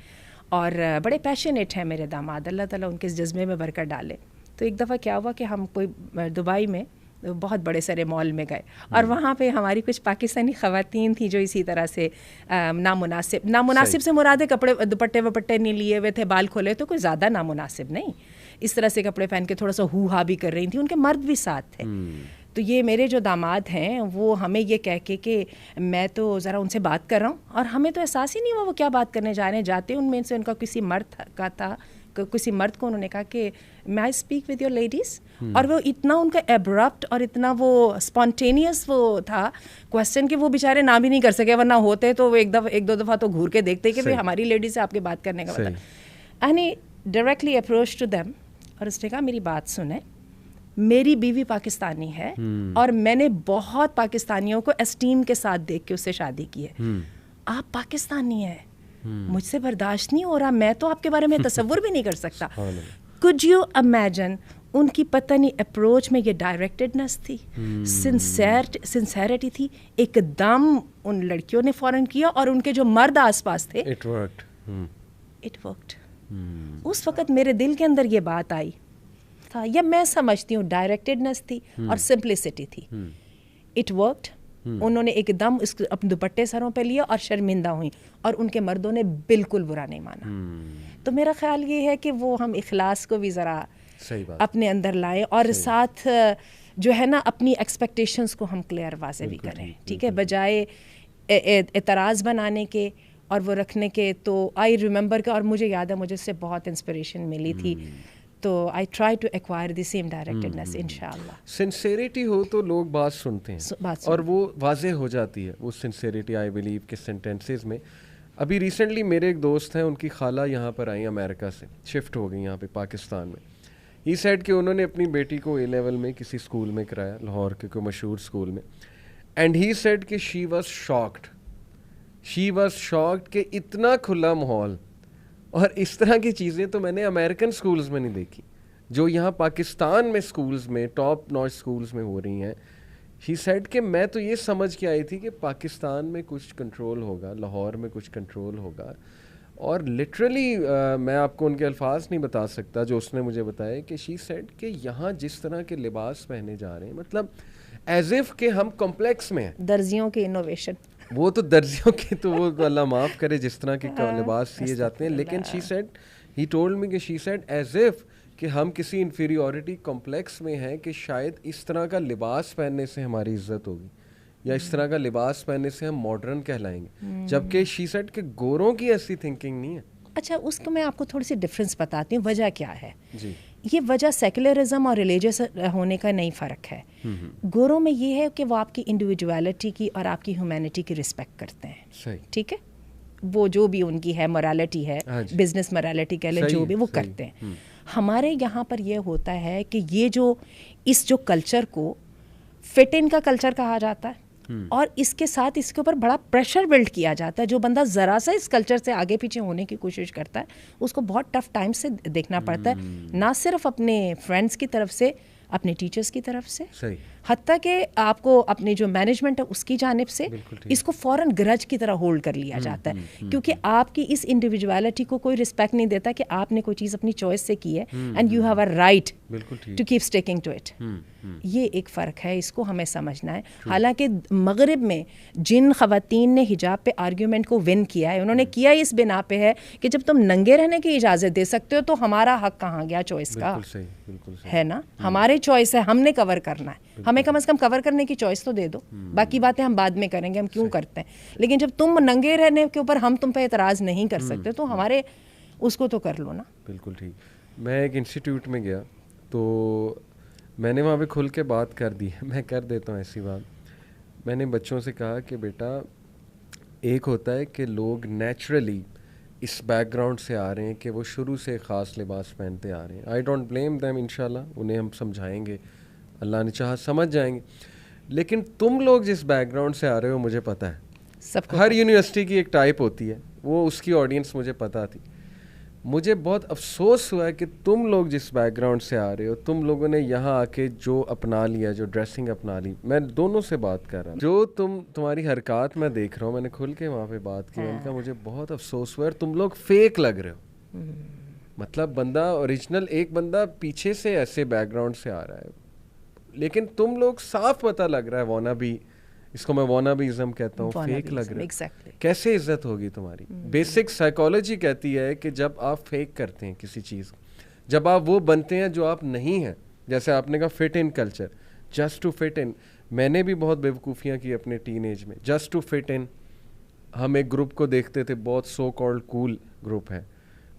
और बड़े पैशनेट हैं मेरे दामाद, अल्लाह ताला उनके इस जज्बे में बरकत डाले। तो एक दफ़ा क्या हुआ कि हम कोई दुबई में बहुत बड़े सारे मॉल में गए और वहाँ पे हमारी कुछ पाकिस्तानी ख़वातीन थी जो इसी तरह से नामुनासिब से मुरादे कपड़े दुपट्टे वपट्टे नहीं लिए हुए थे, बाल खोले, तो कोई ज़्यादा नामुनासिब नहीं, इस तरह से कपड़े पहन के थोड़ा सा हू हा भी कर रही थी। उनके मर्द भी साथ थे। तो ये मेरे जो दामाद हैं वो हमें ये कह के कि मैं तो ज़रा उनसे बात कर रहा हूँ, और हमें तो एहसास ही नहीं हुआ वो क्या बात करने जा रहे हैं। जाते उनमें से उनका किसी मर्द का था, किसी मर्द को उन्होंने कहा कि मैं I speak with your ladies, और वो इतना उनका एब्रप्ट और इतना वो स्पॉन्टेनियस वो था क्वेश्चन कि वो बेचारे ना भी नहीं कर सके, वरना होते तो वो एक दो दफ़ा तो घूर के देखते कि भाई हमारी लेडीज़ से आपके बात करने का मतलब। And he directly approach to them और उसने कहा मेरी बात सुने, मेरी बीवी पाकिस्तानी है और मैंने बहुत पाकिस्तानियों को एस्टीम के साथ देख के उससे शादी की है, आप पाकिस्तानी हैं, मुझसे बर्दाश्त नहीं हो रहा, मैं तो आपके बारे में तसव्वुर भी नहीं कर सकता। कुड यू इमेजिन उनकी पता नहीं अप्रोच में ये डायरेक्टेडनेस थी, सिंसेरिटी थी, एकदम उन लड़कियों ने फ़ौरन किया और उनके जो मर्द आसपास थे, इट वर्कड। उस वक़्त मेरे दिल के अंदर ये बात आई था, या मैं समझती हूँ डायरेक्टेडनेस थी और सिंप्लिसिटी थी, इट वर्कड। उन्होंने एकदम अपने दुपट्टे सरों पे लिया और शर्मिंदा हुई और उनके मर्दों ने बिल्कुल बुरा नहीं माना। तो मेरा ख्याल ये है कि वो हम इखलास को भी ज़रा अपने अंदर लाएं और साथ जो है ना अपनी एक्सपेक्टेशंस को हम क्लियर वाज़े भी करें, ठीक है, बजाय एतराज़ बनाने के और वो रखने के। तो आई रिमेंबर का, और मुझे याद है मुझे इससे बहुत इंस्पिरेशन मिली थी, तो I try to acquire the same directedness इंशाल्लाह। सिंसेरिटी हो तो लोग बात सुनते हैं और वो वाजे हो जाती है वो सिंसेरिटी, आई बिलीव के सेंटेंसेस में। अभी रिसेंटली मेरे एक दोस्त हैं, उनकी खाला यहाँ पर आई अमेरिका से, शिफ्ट हो गई यहाँ पे पाकिस्तान में। ही सेड कि उन्होंने अपनी बेटी को A लेवल में किसी स्कूल में कराया, लाहौर के कोई मशहूर स्कूल में, एंड ही सेड कि शी वाज शॉक्ड कि इतना खुला माहौल और इस तरह की चीज़ें तो मैंने अमेरिकन स्कूल्स में नहीं देखी जो यहाँ पाकिस्तान में स्कूल्स में, टॉप नॉच स्कूल्स में हो रही हैं। ही सेड कि मैं तो ये समझ के आई थी कि पाकिस्तान में कुछ कंट्रोल होगा, लाहौर में कुछ कंट्रोल होगा, और लिटरली मैं आपको उनके अल्फाज नहीं बता सकता जो उसने मुझे बताया कि शी सेड कि यहाँ जिस तरह के लिबास पहने जा रहे हैं, मतलब एज इफ़ कि हम कॉम्प्लेक्स में हैं। दर्जियों के इनोवेशन, वो तो दर्जियों के तो वो तो अल्लाह माफ़ करे जिस तरह के लिबास सिए जाते हैं, लेकिन she said, he told me कि शी सेड एज इफ़ कि हम किसी इन्फीरियॉरिटी कॉम्प्लेक्स में हैं कि शायद इस तरह का लिबास पहनने से हमारी इज्जत होगी या इस तरह का लिबास पहनने से हम मॉडर्न कहलाएंगे, जबकि शी सेड कि गोरों की ऐसी थिंकिंग नहीं है। अच्छा, उसको मैं आपको थोड़ी सी डिफरेंस बताती हूँ, वजह क्या है जी। ये वजह सेकुलरिज्म और रिलीजियस होने का नहीं फ़र्क है। गोरों में ये है कि वो आपकी इंडिविजुअलिटी की और आपकी ह्यूमैनिटी की रिस्पेक्ट करते हैं, ठीक है, वो जो भी उनकी है मोरालिटी है, बिजनेस मोरालिटी कह लें, जो भी वो करते हैं। हमारे यहाँ पर ये होता है कि ये जो कल्चर को फिट इन का कल्चर कहा जाता है और इसके साथ इसके ऊपर बड़ा प्रेशर बिल्ड किया जाता है। जो बंदा ज़रा सा इस कल्चर से आगे पीछे होने की कोशिश करता है उसको बहुत टफ टाइम से देखना पड़ता है, ना सिर्फ अपने फ्रेंड्स की तरफ से, अपने टीचर्स की तरफ से, सही, हत्ता कि आपको अपनी जो मैनेजमेंट है उसकी जानिब से बिल्कुल इसको फ़ौरन ग्रज की तरह होल्ड कर लिया जाता है, क्योंकि आपकी इस इंडिविजुअलिटी को कोई रिस्पेक्ट नहीं देता कि आपने कोई चीज़ अपनी चॉइस से की है and you have a right to keep sticking to it. ये एक फ़र्क है, इसको हमें समझना है। हालांकि मगरिब में जिन ख़वातीन ने हिजाब पे आर्ग्यूमेंट को विन किया है, उन्होंने किया इस बिना पे है कि जब तुम नंगे रहने की इजाज़त दे सकते हो तो हमारा हक कहाँ गया चॉइस का? बिल्कुल सही है ना, हमारे चॉइस है, हमने कवर करना है, हमें कम से कम कवर करने की चॉइस तो दे दो। बाकी बातें हम बाद में करेंगे, हम क्यों करते हैं, लेकिन जब तुम नंगे रहने के ऊपर हम तुम पे एतराज़ नहीं कर सकते तो हमारे उसको तो कर लो ना। बिल्कुल ठीक। मैं एक इंस्टीट्यूट में गया तो मैंने वहाँ पे खुल के बात कर दी मैं कर देता हूँ ऐसी बात। मैंने बच्चों से कहा कि बेटा, एक होता है कि लोग नेचुरली इस बैकग्राउंड से आ रहे हैं कि वो शुरू से ख़ास लिबास पहनते आ रहे हैं। आई डोंट ब्लेम देम, इंशाल्लाह उन्हें हम समझाएंगे, अल्लाह ने चाहा समझ जाएंगे। लेकिन तुम लोग जिस बैकग्राउंड से आ रहे हो मुझे पता है, सबको हर यूनिवर्सिटी की एक टाइप होती है, वो उसकी ऑडियंस मुझे पता थी। मुझे बहुत अफसोस हुआ है कि तुम लोग जिस बैकग्राउंड से आ रहे हो, तुम लोगों ने यहाँ आके जो अपना लिया, जो ड्रेसिंग अपना ली, मैं दोनों से बात कर रहा हूँ, जो तुम्हारी हरकत मैं देख रहा हूँ, मैंने खुल के वहाँ पे बात की, उनका मुझे बहुत अफसोस हुआ है, तुम लोग फेक लग रहे हो। मतलब बंदा ओरिजिनल, एक बंदा पीछे से ऐसे बैकग्राउंड से आ रहा है, लेकिन तुम लोग साफ पता लग रहा है वाना भी, इसको मैं वानाबीज़म कहता हूँ, फेक लग रहा है। exactly. कैसे इज्जत होगी तुम्हारी? बेसिक साइकोलॉजी कहती है कि जब आप फेक करते हैं किसी चीज़, जब आप वो बनते हैं जो आप नहीं हैं, जैसे आपने कहा fit in culture, just to fit in. मैंने भी बहुत बेवकूफ़ियाँ की अपने टीनेज में, जस्ट टू फिट इन। हम एक ग्रुप को देखते थे, बहुत सो कॉल्ड कूल ग्रुप है,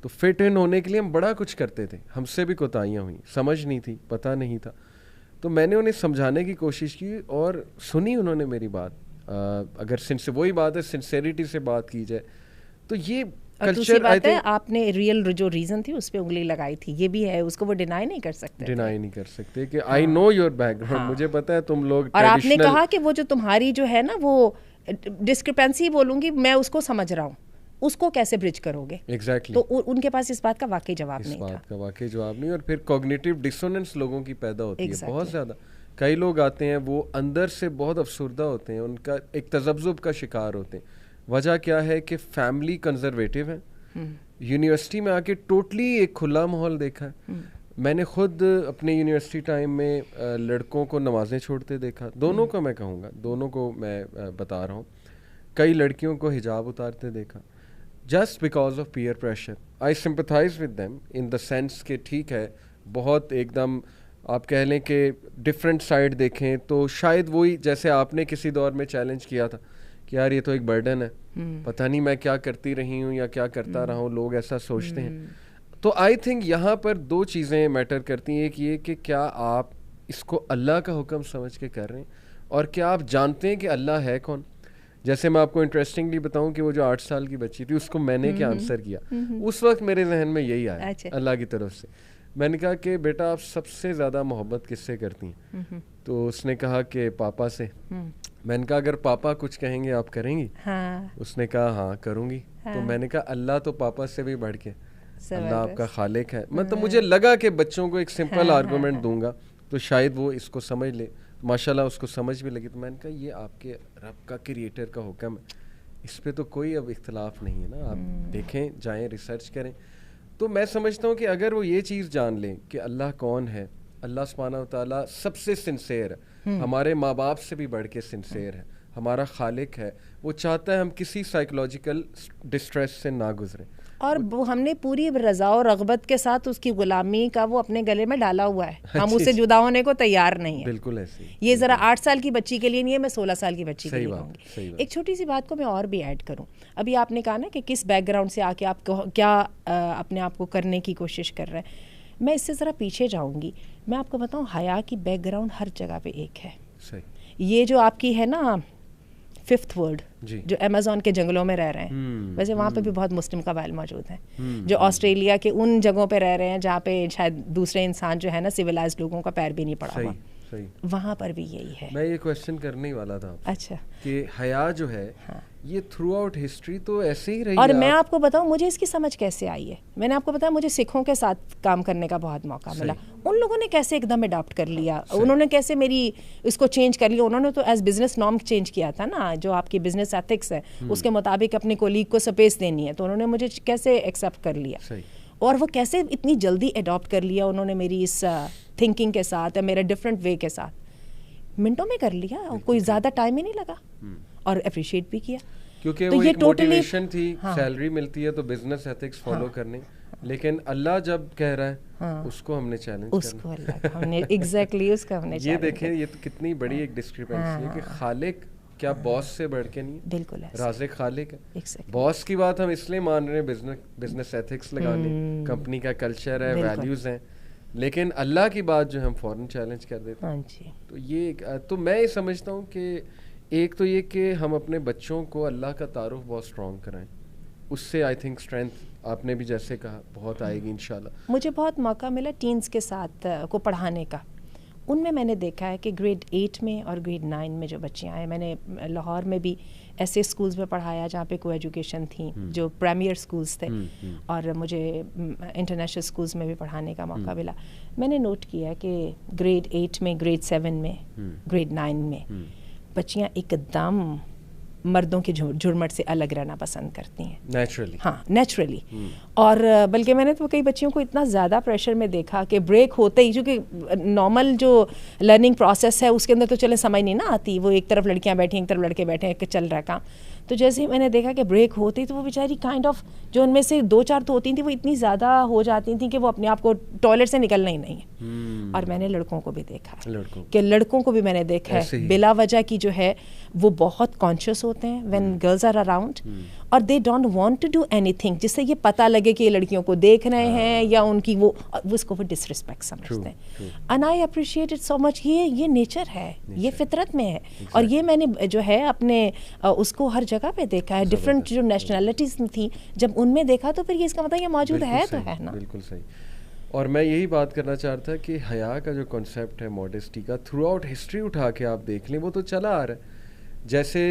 तो फिट इन होने के लिए हम बड़ा कुछ करते थे, हमसे भी कोताहियाँ हुई, समझ नहीं थी, पता नहीं था, तो मैंने उन्हें समझाने की कोशिश की और सुनी उन्होंने मेरी बात। अगर वही बात है, सिंसेरिटी से बात की जाए तो ये कल्चर, आई थिंक आपने रियल जो रीजन थी उस पे उंगली लगाई थी, ये भी है, उसको वो डिनाई नहीं कर सकते कि आई नो योर बैकग्राउंड, मुझे पता है तुम लोग। और आपने कहा कि वो जो तुम्हारी जो है ना वो डिस्क्रिपेंसी बोलूंगी मैं, उसको समझ रहा हूँ, उसको कैसे ब्रिज करोगे? एग्जैक्टली तो उनके पास इस बात का वाकई जवाब नहीं था। इस बात का वाकई जवाब नहीं, और फिर कॉग्निटिव डिसोनेंस लोगों की पैदा होती है बहुत ज़्यादा। कई लोग आते हैं वो अंदर से बहुत अफसुर्दा होते हैं, उनका एक तजब्जुब का शिकार होते हैं। वजह क्या है कि फैमिली कंजर्वेटिव है, यूनिवर्सिटी में आके टोटली एक खुला माहौल देखा है। मैंने खुद अपने यूनिवर्सिटी टाइम में लड़कों को नमाज़ें छोड़ते देखा, दोनों को मैं कहूँगा, दोनों को मैं बता रहा हूँ। कई लड़कियों को हिजाब उतारते देखा, just because of peer pressure. I sympathise with them in the sense कि ठीक है, बहुत एकदम आप कह लें कि डिफरेंट साइड देखें तो शायद वही जैसे आपने किसी दौर में चैलेंज किया था कि यार ये तो एक बर्डन है, पता नहीं मैं क्या करती रही हूँ या क्या करता रहा हूँ, लोग ऐसा सोचते हैं। तो आई थिंक यहाँ पर दो चीज़ें मैटर करती हैं, एक ये कि क्या आप इसको अल्लाह का हुक्म समझ के कर रहे हैं, और क्या आप जानते हैं कि अल्लाह है कौन। जैसे मैं आपको इंटरेस्टिंगली बताऊं कि वो जो 8 साल की बच्ची थी, उसको मैंने क्या आंसर किया, उस वक्त मेरे जहन में यही आया अल्लाह की तरफ से। मैंने कहा कि बेटा आप सबसे ज़्यादा मोहब्बत किससे करती हैं? तो उसने कहा कि पापा से। मैंने कहा अगर पापा कुछ कहेंगे आप करेंगी? हाँ। उसने कहा हाँ करूँगी। तो मैंने कहा अल्लाह तो पापा से भी बढ़ के, अल्लाह आपका खालिक है। मतलब मुझे लगा कि बच्चों को एक सिंपल आर्गूमेंट दूंगा तो शायद वो इसको समझ ले, माशाल्लाह उसको समझ भी लगी। तो मैंने कहा ये आपके रब का क्रिएटर का हुक्म है, इस पे तो कोई अब इख्तलाफ नहीं है ना, आप देखें, जाएं, रिसर्च करें। तो मैं समझता हूँ कि अगर वो ये चीज़ जान लें कि अल्लाह कौन है, अल्लाह सुब्हानहू व तआला सबसे सिंसेर है, हमारे माँ बाप से भी बढ़ के सिंसेर है, हमारा खालिक है, वो चाहता है हम किसी साइकोलॉजिकल डिस्ट्रेस से ना गुजरें, और वो हमने पूरी रज़ा और रग़बत के साथ उसकी गुलामी का वो अपने गले में डाला हुआ है, हम उससे जुदा होने को तैयार नहीं है। बिल्कुल ऐसे ये ज़रा 8 साल की बच्ची के लिए नहीं है, मैं 16 साल की बच्ची के लिए कहूँगी। एक छोटी सी बात को मैं और भी ऐड करूँ, अभी आपने कहा ना कि किस बैकग्राउंड से आके आप क्या अपने आप को करने की कोशिश कर रहे हैं, मैं इससे ज़रा पीछे जाऊँगी। मैं आपको बताऊँ, हया की बैकग्राउंड हर जगह पे एक है। ये जो आपकी है ना 5th वर्ल्ड, जो अमेज़न के जंगलों में रह रहे हैं, वैसे वहाँ पे भी बहुत मुस्लिम कबाइल मौजूद हैं, जो ऑस्ट्रेलिया के उन जगहों पे रह रहे हैं जहाँ पे शायद दूसरे इंसान जो है ना सिविलाइज्ड लोगों का पैर भी नहीं पड़ा हुआ, सही। वहाँ पर भी यही है। मैं ये क्वेश्चन करने ही वाला था। अच्छा। कि हया जो है, हाँ, ये थ्रू आउट हिस्ट्री तो ऐसे ही रही और है। मैं आपको बताऊं मुझे इसकी समझ कैसे आई है। मैंने आपको बताया मुझे सिखों के साथ काम करने का बहुत मौका मिला। उन लोगों ने कैसे एकदम अडॉप्ट कर लिया, उन्होंने कैसे मेरी इसको चेंज कर लिया। उन्होंने तो एज बिजनेस नॉर्म चेंज किया था ना, जो आपकी बिजनेस एथिक्स है उसके मुताबिक अपने कोलीग को स्पेस देनी है, तो उन्होंने मुझे कैसे एक्सेप्ट कर लिया और वो कैसे इतनी जल्दी अडॉप्ट कर लिया उन्होंने मेरी इस थिंकिंग के साथ, मेरे डिफरेंट वे के साथ। मिनटों में कर लिया, कोई ज़्यादा टाइम ही नहीं लगा और अप्रिशिएट भी किया। क्योंकि तो वो एक मोटिवेशन थी, हाँ, सैलरी मिलती है तो बिजनेस एथिक्स फॉलो करने, लेकिन अल्लाह जब कह रहा है, हाँ, उसको हमने चैलेंज उसको अल्लाह हमने एग्जैक्टली उसका हमने ये देखें, ये तो कितनी बड़ी एक डिस्क्रिपेंसी है कि खालिक क्या बॉस से बढ़ के नहीं है। बिल्कुल राज़िक खालिक है। बॉस की बात हम इसलिए मान रहे हैं बिजनेस एथिक्स लगाने, कंपनी का कल्चर है, वैल्यूज हैं, लेकिन अल्लाह की बात जो हम फौरन चैलेंज कर देते हैं। तो ये तो मैं ये समझता हूँ कि एक तो ये कि हम अपने बच्चों को अल्लाह का तारुफ बहुत स्ट्रॉन्ग कराएं, उससे आई थिंक स्ट्रेंथ आपने भी जैसे कहा बहुत आएगी इंशाल्लाह। मुझे बहुत मौका मिला टीन्स के साथ को पढ़ाने का। उनमें मैंने देखा है कि ग्रेड 8 में और ग्रेड 9 में जो बच्चियाँ हैं, मैंने लाहौर में भी ऐसे स्कूल्स में पढ़ाया जहाँ पे को एजुकेशन थी, जो प्रीमियर स्कूल्स थे, और मुझे इंटरनेशनल स्कूल्स में भी पढ़ाने का मौका मिला। मैंने नोट किया कि ग्रेड 8 में, ग्रेड 7 में, ग्रेड 9 में बच्चियाँ एकदम मर्दों के झुरमट से अलग रहना पसंद करती हैं नेचुरली। हाँ, नेचुरली। और बल्कि मैंने तो कई बच्चियों को इतना ज़्यादा प्रेशर में देखा कि ब्रेक होते ही, क्योंकि नॉर्मल जो लर्निंग प्रोसेस है उसके अंदर तो चले समझ नहीं ना आती, वो एक तरफ लड़कियां बैठी एक तरफ लड़के बैठे हैं, चल रहा काम। तो जैसे ही मैंने देखा कि ब्रेक होती ही तो वो बेचारी काइंड ऑफ, जो उनमें से 2-4 तो होती थी, वो इतनी ज़्यादा हो जाती थी कि वो अपने आप को टॉयलेट से निकलना ही नहीं है। और मैंने लड़कों को भी देखा है कि लड़कों को भी मैंने देखा है बिला वजह की जो है वो बहुत कॉन्शियस होते हैं व्हेन गर्ल्स आर अराउंड, और they don't want to do anything जिससे ये पता लगे कि ये लड़कियों को देख रहे हैं या उनकी वो उसको वो डिसरिस्पेक्ट समझते हैं। And I appreciate it so much. ये नेचर है, ये फितरत में है। और ये मैंने जो है अपने उसको हर जगह पे देखा है। डिफरेंट जो नेशनैलिटीज़ थी, जब उनमें देखा तो फिर ये इसका मतलब ये मौजूद है तो है ना। बिल्कुल सही। और मैं यही बात करना चाहता था कि हया का जो कॉन्सेप्ट है मॉडेस्टी का, थ्रू आउट हिस्ट्री उठा के आप देख लें वो तो चला आ रहा है। जैसे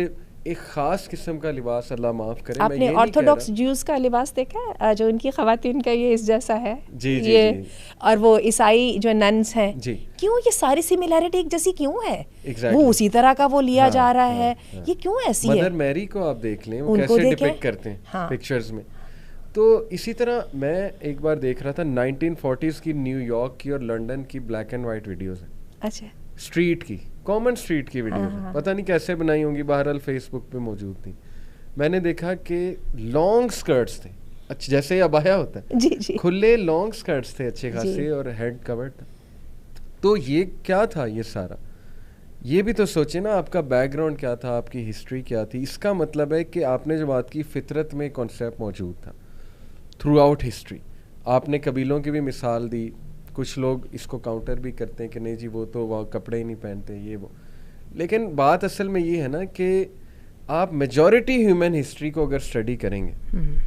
एक ख़ास किस्म का लिबास, अल्लाह माफ़ करे, आपने ऑर्थोडॉक्स ज्यूज़ का लिबास देखा है जो उनकी ख़वातीन का ये इस जैसा है? जी जी, ये जी। और वो ईसाई जो नन्स हैं, जी, क्यों ये सारी सिमिलैरिटी एक जैसी क्यों है? exactly. वो उसी तरह का वो लिया जा रहा है। ये क्यों ऐसी है? मदर मैरी को आप देख लें, वो कैसे डिपिक्ट करते हैं पिक्चर्स में। तो इसी तरह मैं एक बार देख रहा था 1940s की न्यूयॉर्क की और लंदन की ब्लैक एंड वाइट वीडियोस हैं। अच्छा। स्ट्रीट की, कॉमन स्ट्रीट की वीडियो है, पता नहीं कैसे बनाई होंगी, बहरहाल फेसबुक पे मौजूद थी। मैंने देखा कि लॉन्ग स्कर्ट्स थे, अच्छा जैसे अबाया होता है, जी जी, खुले लॉन्ग स्कर्ट्स थे अच्छे खासे, और हेड कवर्ड था। तो ये क्या था ये सारा? ये भी तो सोचे ना, आपका बैकग्राउंड क्या था, आपकी हिस्ट्री क्या थी। इसका मतलब है कि आपने जो बात की, फितरत में कॉन्सेप्ट मौजूद था थ्रू आउट हिस्ट्री। आपने कबीलों की भी मिसाल दी, कुछ लोग इसको काउंटर भी करते हैं कि नहीं जी वो तो वह कपड़े ही नहीं पहनते ये वो, लेकिन बात असल में ये है ना कि आप मेजॉरिटी ह्यूमन हिस्ट्री को अगर स्टडी करेंगे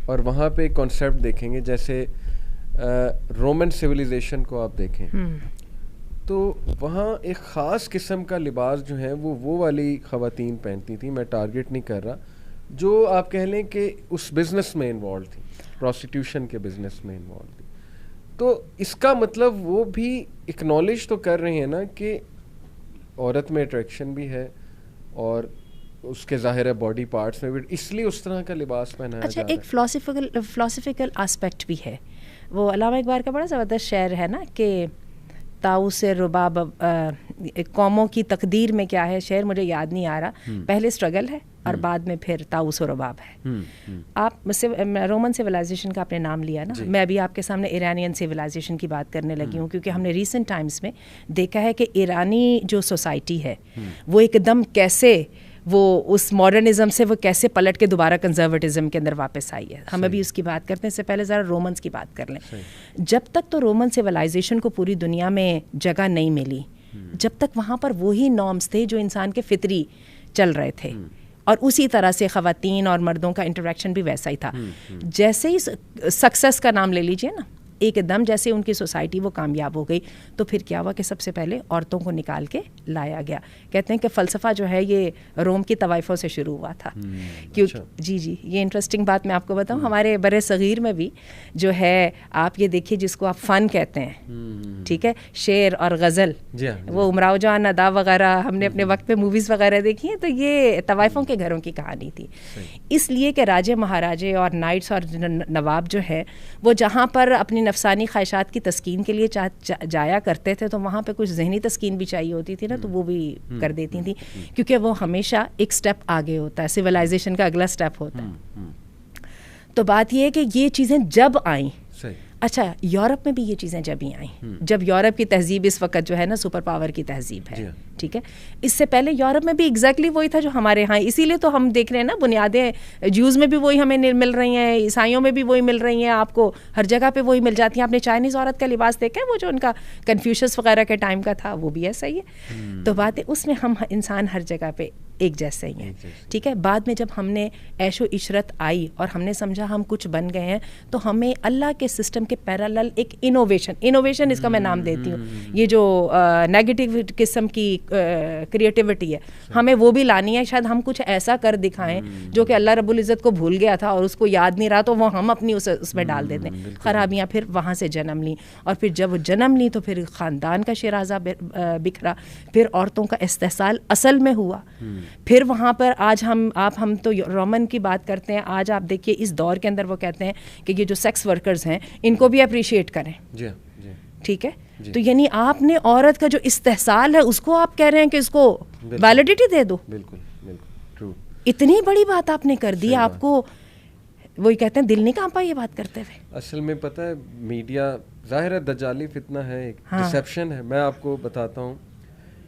और वहाँ पे एक कॉन्सेप्ट देखेंगे, जैसे रोमन सिविलाइजेशन को आप देखें, तो वहाँ एक ख़ास किस्म का लिबास जो है वो वाली ख़वातीन पहनती थी। मैं टारगेट नहीं कर रहा, जो आप कह लें कि उस बिज़नेस में इन्वॉल्व थी, प्रोस्टिट्यूशन के बिज़नेस में इन्वॉल्व थी। तो इसका मतलब वो भी एक्नॉलेज तो कर रहे हैं ना कि औरत में अट्रैक्शन भी है और उसके ज़ाहिर है बॉडी पार्ट्स में भी, इसलिए उस तरह का लिबास पहनाया जा रहा है। एक फ़िलॉसफिकल एस्पेक्ट भी है। वो अल्लामा इकबाल का बड़ा ज़बरदस्त शेर है ना कि ताऊ से रुबाब, कौमों की तकदीर में क्या है, शेर मुझे याद नहीं आ रहा, पहले स्ट्रगल है और बाद में फिर ताऊस और रुबाब है। आप रोमन सिविलाइजेशन का आपने नाम लिया ना, मैं अभी आपके सामने ईरानियन सिविलाइजेशन की बात करने लगी हूँ, क्योंकि हमने रीसेंट टाइम्स में देखा है कि ईरानी जो सोसाइटी है वो एकदम कैसे वो उस मॉडर्निज्म से वो कैसे पलट के दोबारा कंजर्वेटिज्म के अंदर वापस आई है। हम अभी उसकी बात करते हैं, इससे पहले ज़रा रोमन्स की बात कर लें। जब तक तो रोमन सिविलाइजेशन को पूरी दुनिया में जगह नहीं मिली, जब तक वहाँ पर वही नॉर्म्स थे जो इंसान के फितरी चल रहे थे, और उसी तरह से ख़वातीन और मर्दों का इंटरेक्शन भी वैसा ही था। जैसे ही सक्सेस का नाम ले लीजिए ना, एकदम जैसे उनकी सोसाइटी वो कामयाब हो गई, तो फिर क्या हुआ कि सबसे पहले औरतों को निकाल के लाया गया। कहते हैं कि फ़लसफ़ा जो है ये रोम की तवाइफ़ों से शुरू हुआ था। क्योंकि जी जी, ये इंटरेस्टिंग बात मैं आपको बताऊं, हमारे बरे सग़ीर में भी जो है, आप ये देखिए जिसको आप फ़न कहते हैं, ठीक है, शेर और गज़ल, वो उमराव जान अदा वगैरह हमने अपने वक्त पे मूवीज़ वगैरह देखी हैं, तो ये तवाइफ़ों के घरों की कहानी थी। इसलिए कि राजे महाराजे और नाइट्स और नवाब जो है वो जहाँ पर अपनी नफसानी ख्वाहिशात की तस्कीन के लिए जाया करते थे, तो वहाँ पे कुछ जहनी तस्कीन भी चाहिए होती थी ना, तो वो भी कर देती थी, क्योंकि वो हमेशा एक स्टेप आगे होता है, सिविलाइजेशन का अगला स्टेप होता है। तो बात ये है कि ये चीज़ें जब आई, अच्छा यूरोप में भी ये चीज़ें जब ही आई, जब यूरोप की तहजीब इस वक्त जो है ना सुपर पावर की तहजीब है, ठीक है। इससे पहले यूरोप में भी एग्जैक्टली वही था जो हमारे यहाँ, इसीलिए तो हम देख रहे हैं ना बुनियादें ज्यूज़ में भी वही हमें मिल रही हैं, ईसाइयों में भी वही मिल रही हैं, आपको हर जगह पे वही मिल जाती हैं। आपने चाइनीज़ औरत का लिबास देखा है, वो जो उनका कन्फ्यूशस वगैरह के टाइम का था, वो भी ऐसा ही है। तो बात है उसमें हम इंसान हर जगह पे एक जैसे ही हैं, ठीक है। बाद में जब हमने ऐशो इशरत आई और हमने समझा हम कुछ बन गए हैं, तो हमें अल्लाह के सिस्टम के पैरेलल एक इनोवेशन इसका मैं नाम देती हूँ, ये जो नेगेटिव किस्म की क्रिएटिविटी है, हमें वो भी लानी है। शायद हम कुछ ऐसा कर दिखाएं जो कि अल्लाह रब्बुल इज़्ज़त को भूल गया था और उसको याद नहीं रहा, तो वो हम अपनी उसमें डाल देते हैं खराबियाँ। फिर वहाँ से जन्म ली, और फिर जब जन्म ली तो फिर ख़ानदान का शिराजा बिखरा, फिर औरतों का इस्तेहसाल असल में हुआ। फिर वहाँ पर आज हम तो रोमन की बात करते हैं, आज आप देखिए इस दौर के अंदर वो कहते हैं कि ये जो सेक्स वर्कर्स हैं इनको भी अप्रिशिएट करें, ठीक है। तो यानी आपने औरत का जो इस्तेहसाल है उसको आप कह रहे हैं कि इसको वैलिडिटी दे दो। बिल्कुल ट्रू। इतनी बड़ी बात आपने कर दी, आपको वही कहते हैं दिल नहीं कांपा ये बात करते हुए। असल में पता है मीडिया ज़ाहिर है दजाली फितना है, एक डिसेप्शन है। मैं आपको बताता हूँ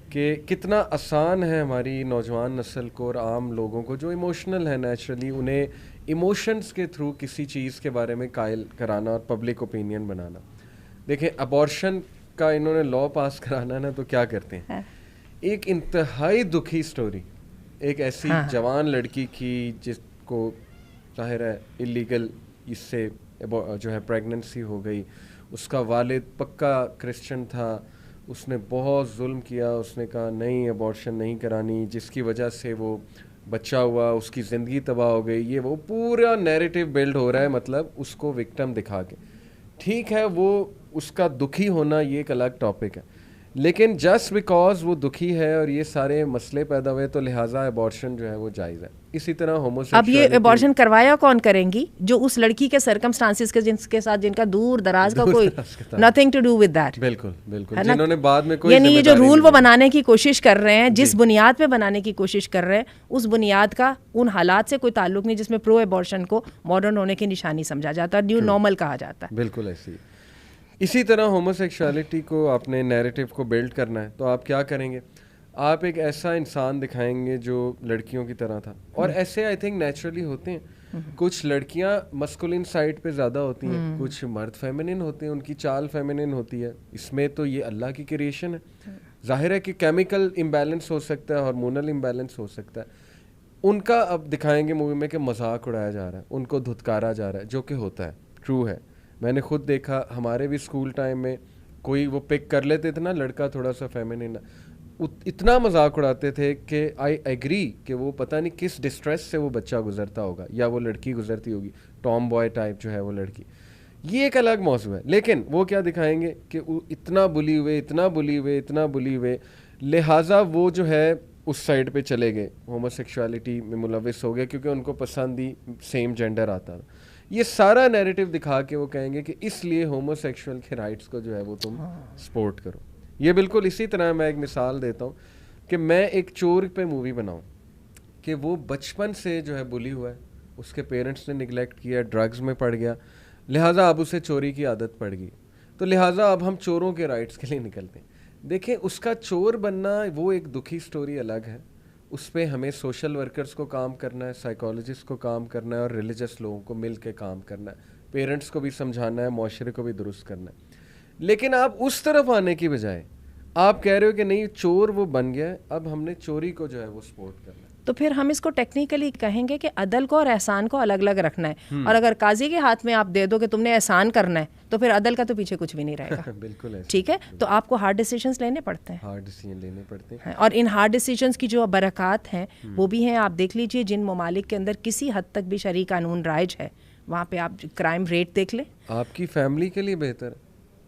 कि कितना आसान है हमारी नौजवान नस्ल को और आम लोगों को जो इमोशनल है नेचुरली, उन्हें इमोशंस के थ्रू किसी चीज़ के बारे में कायल कराना और पब्लिक ओपिनियन बनाना। देखें अबॉर्शन का इन्होंने लॉ पास कराना ना, तो क्या करते हैं, एक इंतहाई दुखी स्टोरी, एक ऐसी जवान लड़की की जिसको जाहिर है इलीगल इससे जो है प्रेगनेंसी हो गई, उसका वालिद पक्का क्रिश्चियन था, उसने बहुत जुल्म किया, उसने कहा नहीं अबॉर्शन नहीं करानी, जिसकी वजह से वो बच्चा हुआ, उसकी ज़िंदगी तबाह हो गई। ये वो पूरा नैरेटिव बिल्ड हो रहा है, मतलब उसको विक्टिम दिखा के। ठीक है, वो उसका दुखी होना ये एक अलग टॉपिक है, लेकिन जस्ट बिकॉज वो दुखी है और ये सारे मसले पैदा हुए तो लिहाजा अबॉर्शन जो है वो जायज़ है। इसी तरह होमोसेक्सुअलिटी, अब ये अबॉर्शन करवाया कौन करेंगी, जो उस लड़की के सर्कमस्टांसिस के जिनके साथ जिनका दूर दराज का कोई nothing to do with that. बिल्कुल जिन्होंने बाद में कोई, यानी ये जो रूल वो बनाने की कोशिश कर रहे हैं, जिस बुनियाद पे बनाने की कोशिश कर रहे हैं, उस बुनियाद का उन हालात से कोई ताल्लुक नहीं जिसमें प्रो अबॉर्शन को मॉडर्न होने की निशानी समझा जाता है, न्यू नॉर्मल कहा जाता है। बिल्कुल ऐसी। इसी तरह होमोसेक्सुअलिटी को आपने नैरेटिव को बिल्ड करना है तो आप क्या करेंगे, आप एक ऐसा इंसान दिखाएंगे जो लड़कियों की तरह था। और ऐसे आई थिंक नेचुरली होते हैं, कुछ लड़कियां मस्कुलिन साइड पे ज़्यादा होती हैं, कुछ मर्द फेमिनिन होते हैं, उनकी चाल फेमिनिन होती है। इसमें तो ये अल्लाह की क्रिएशन है, जाहिर है कि केमिकल इम्बैलेंस हो सकता है, हार्मोनल इम्बैलेंस हो सकता है। उनका अब दिखाएंगे मूवी में कि मजाक उड़ाया जा रहा है, उनको धुतकारा जा रहा है, जो कि होता है, ट्रू है। मैंने खुद देखा, हमारे भी स्कूल टाइम में कोई वो पिक कर लेते थे ना लड़का थोड़ा सा फेमिनिन, इतना मजाक उड़ाते थे कि आई एग्री कि वो पता नहीं किस डिस्ट्रेस से वो बच्चा गुजरता होगा या वो लड़की गुजरती होगी, टॉम बॉय टाइप जो है वो लड़की। ये एक अलग मौजू है, लेकिन वो क्या दिखाएंगे कि इतना बुली हुए, लिहाजा वो जो है उस साइड पे चले गए, होमोसेक्सुअलिटी में मुलविस हो गए क्योंकि उनको पसंद ही सेम जेंडर आता था। ये सारा नैरेटिव दिखा के वो कहेंगे कि इसलिए होमोसेक्सुअल के राइट्स को जो है वो तुम सपोर्ट करो। ये बिल्कुल इसी तरह मैं एक मिसाल देता हूँ कि मैं एक चोर पे मूवी बनाऊँ कि वो बचपन से जो है बुली हुआ है, उसके पेरेंट्स ने निगलेक्ट किया, ड्रग्स में पड़ गया, लिहाजा अब उसे चोरी की आदत पड़ गई, तो लिहाजा अब हम चोरों के राइट्स के लिए निकलते हैं। देखें, उसका चोर बनना वो एक दुखी स्टोरी अलग है, उस पर हमें सोशल वर्कर्स को काम करना है, साइकोलॉजिस्ट को काम करना है और रिलीजियस लोगों को मिल के काम करना है, पेरेंट्स को भी समझाना है, माशरे को भी दुरुस्त करना है। लेकिन आप उस तरफ आने की बजाय आप कह रहे हो कि नहीं चोर वो बन गया है, अब हमने चोरी को जो है वो सपोर्ट करना है। तो फिर हम इसको टेक्निकली कहेंगे कि अदल को और एहसान को अलग अलग रखना है। और अगर काजी के हाथ में आप दे दो कि तुमने एहसान करना है, तो फिर अदल का तो पीछे कुछ भी नहीं रहेगा। बिल्कुल ऐसे, ठीक है, तो आपको हार्ड डिसीजंस लेने पड़ते हैं, हार्ड डिसीजन लेने पड़ते हैं। और इन हार्ड डिसीजंस की जो बरक़ात हैं वो भी हैं। आप देख लीजिए जिन ममालिक के अंदर किसी हद तक भी शरई कानून राइज है, वहाँ पे आप क्राइम रेट देख लें। आपकी फैमिली के लिए बेहतर,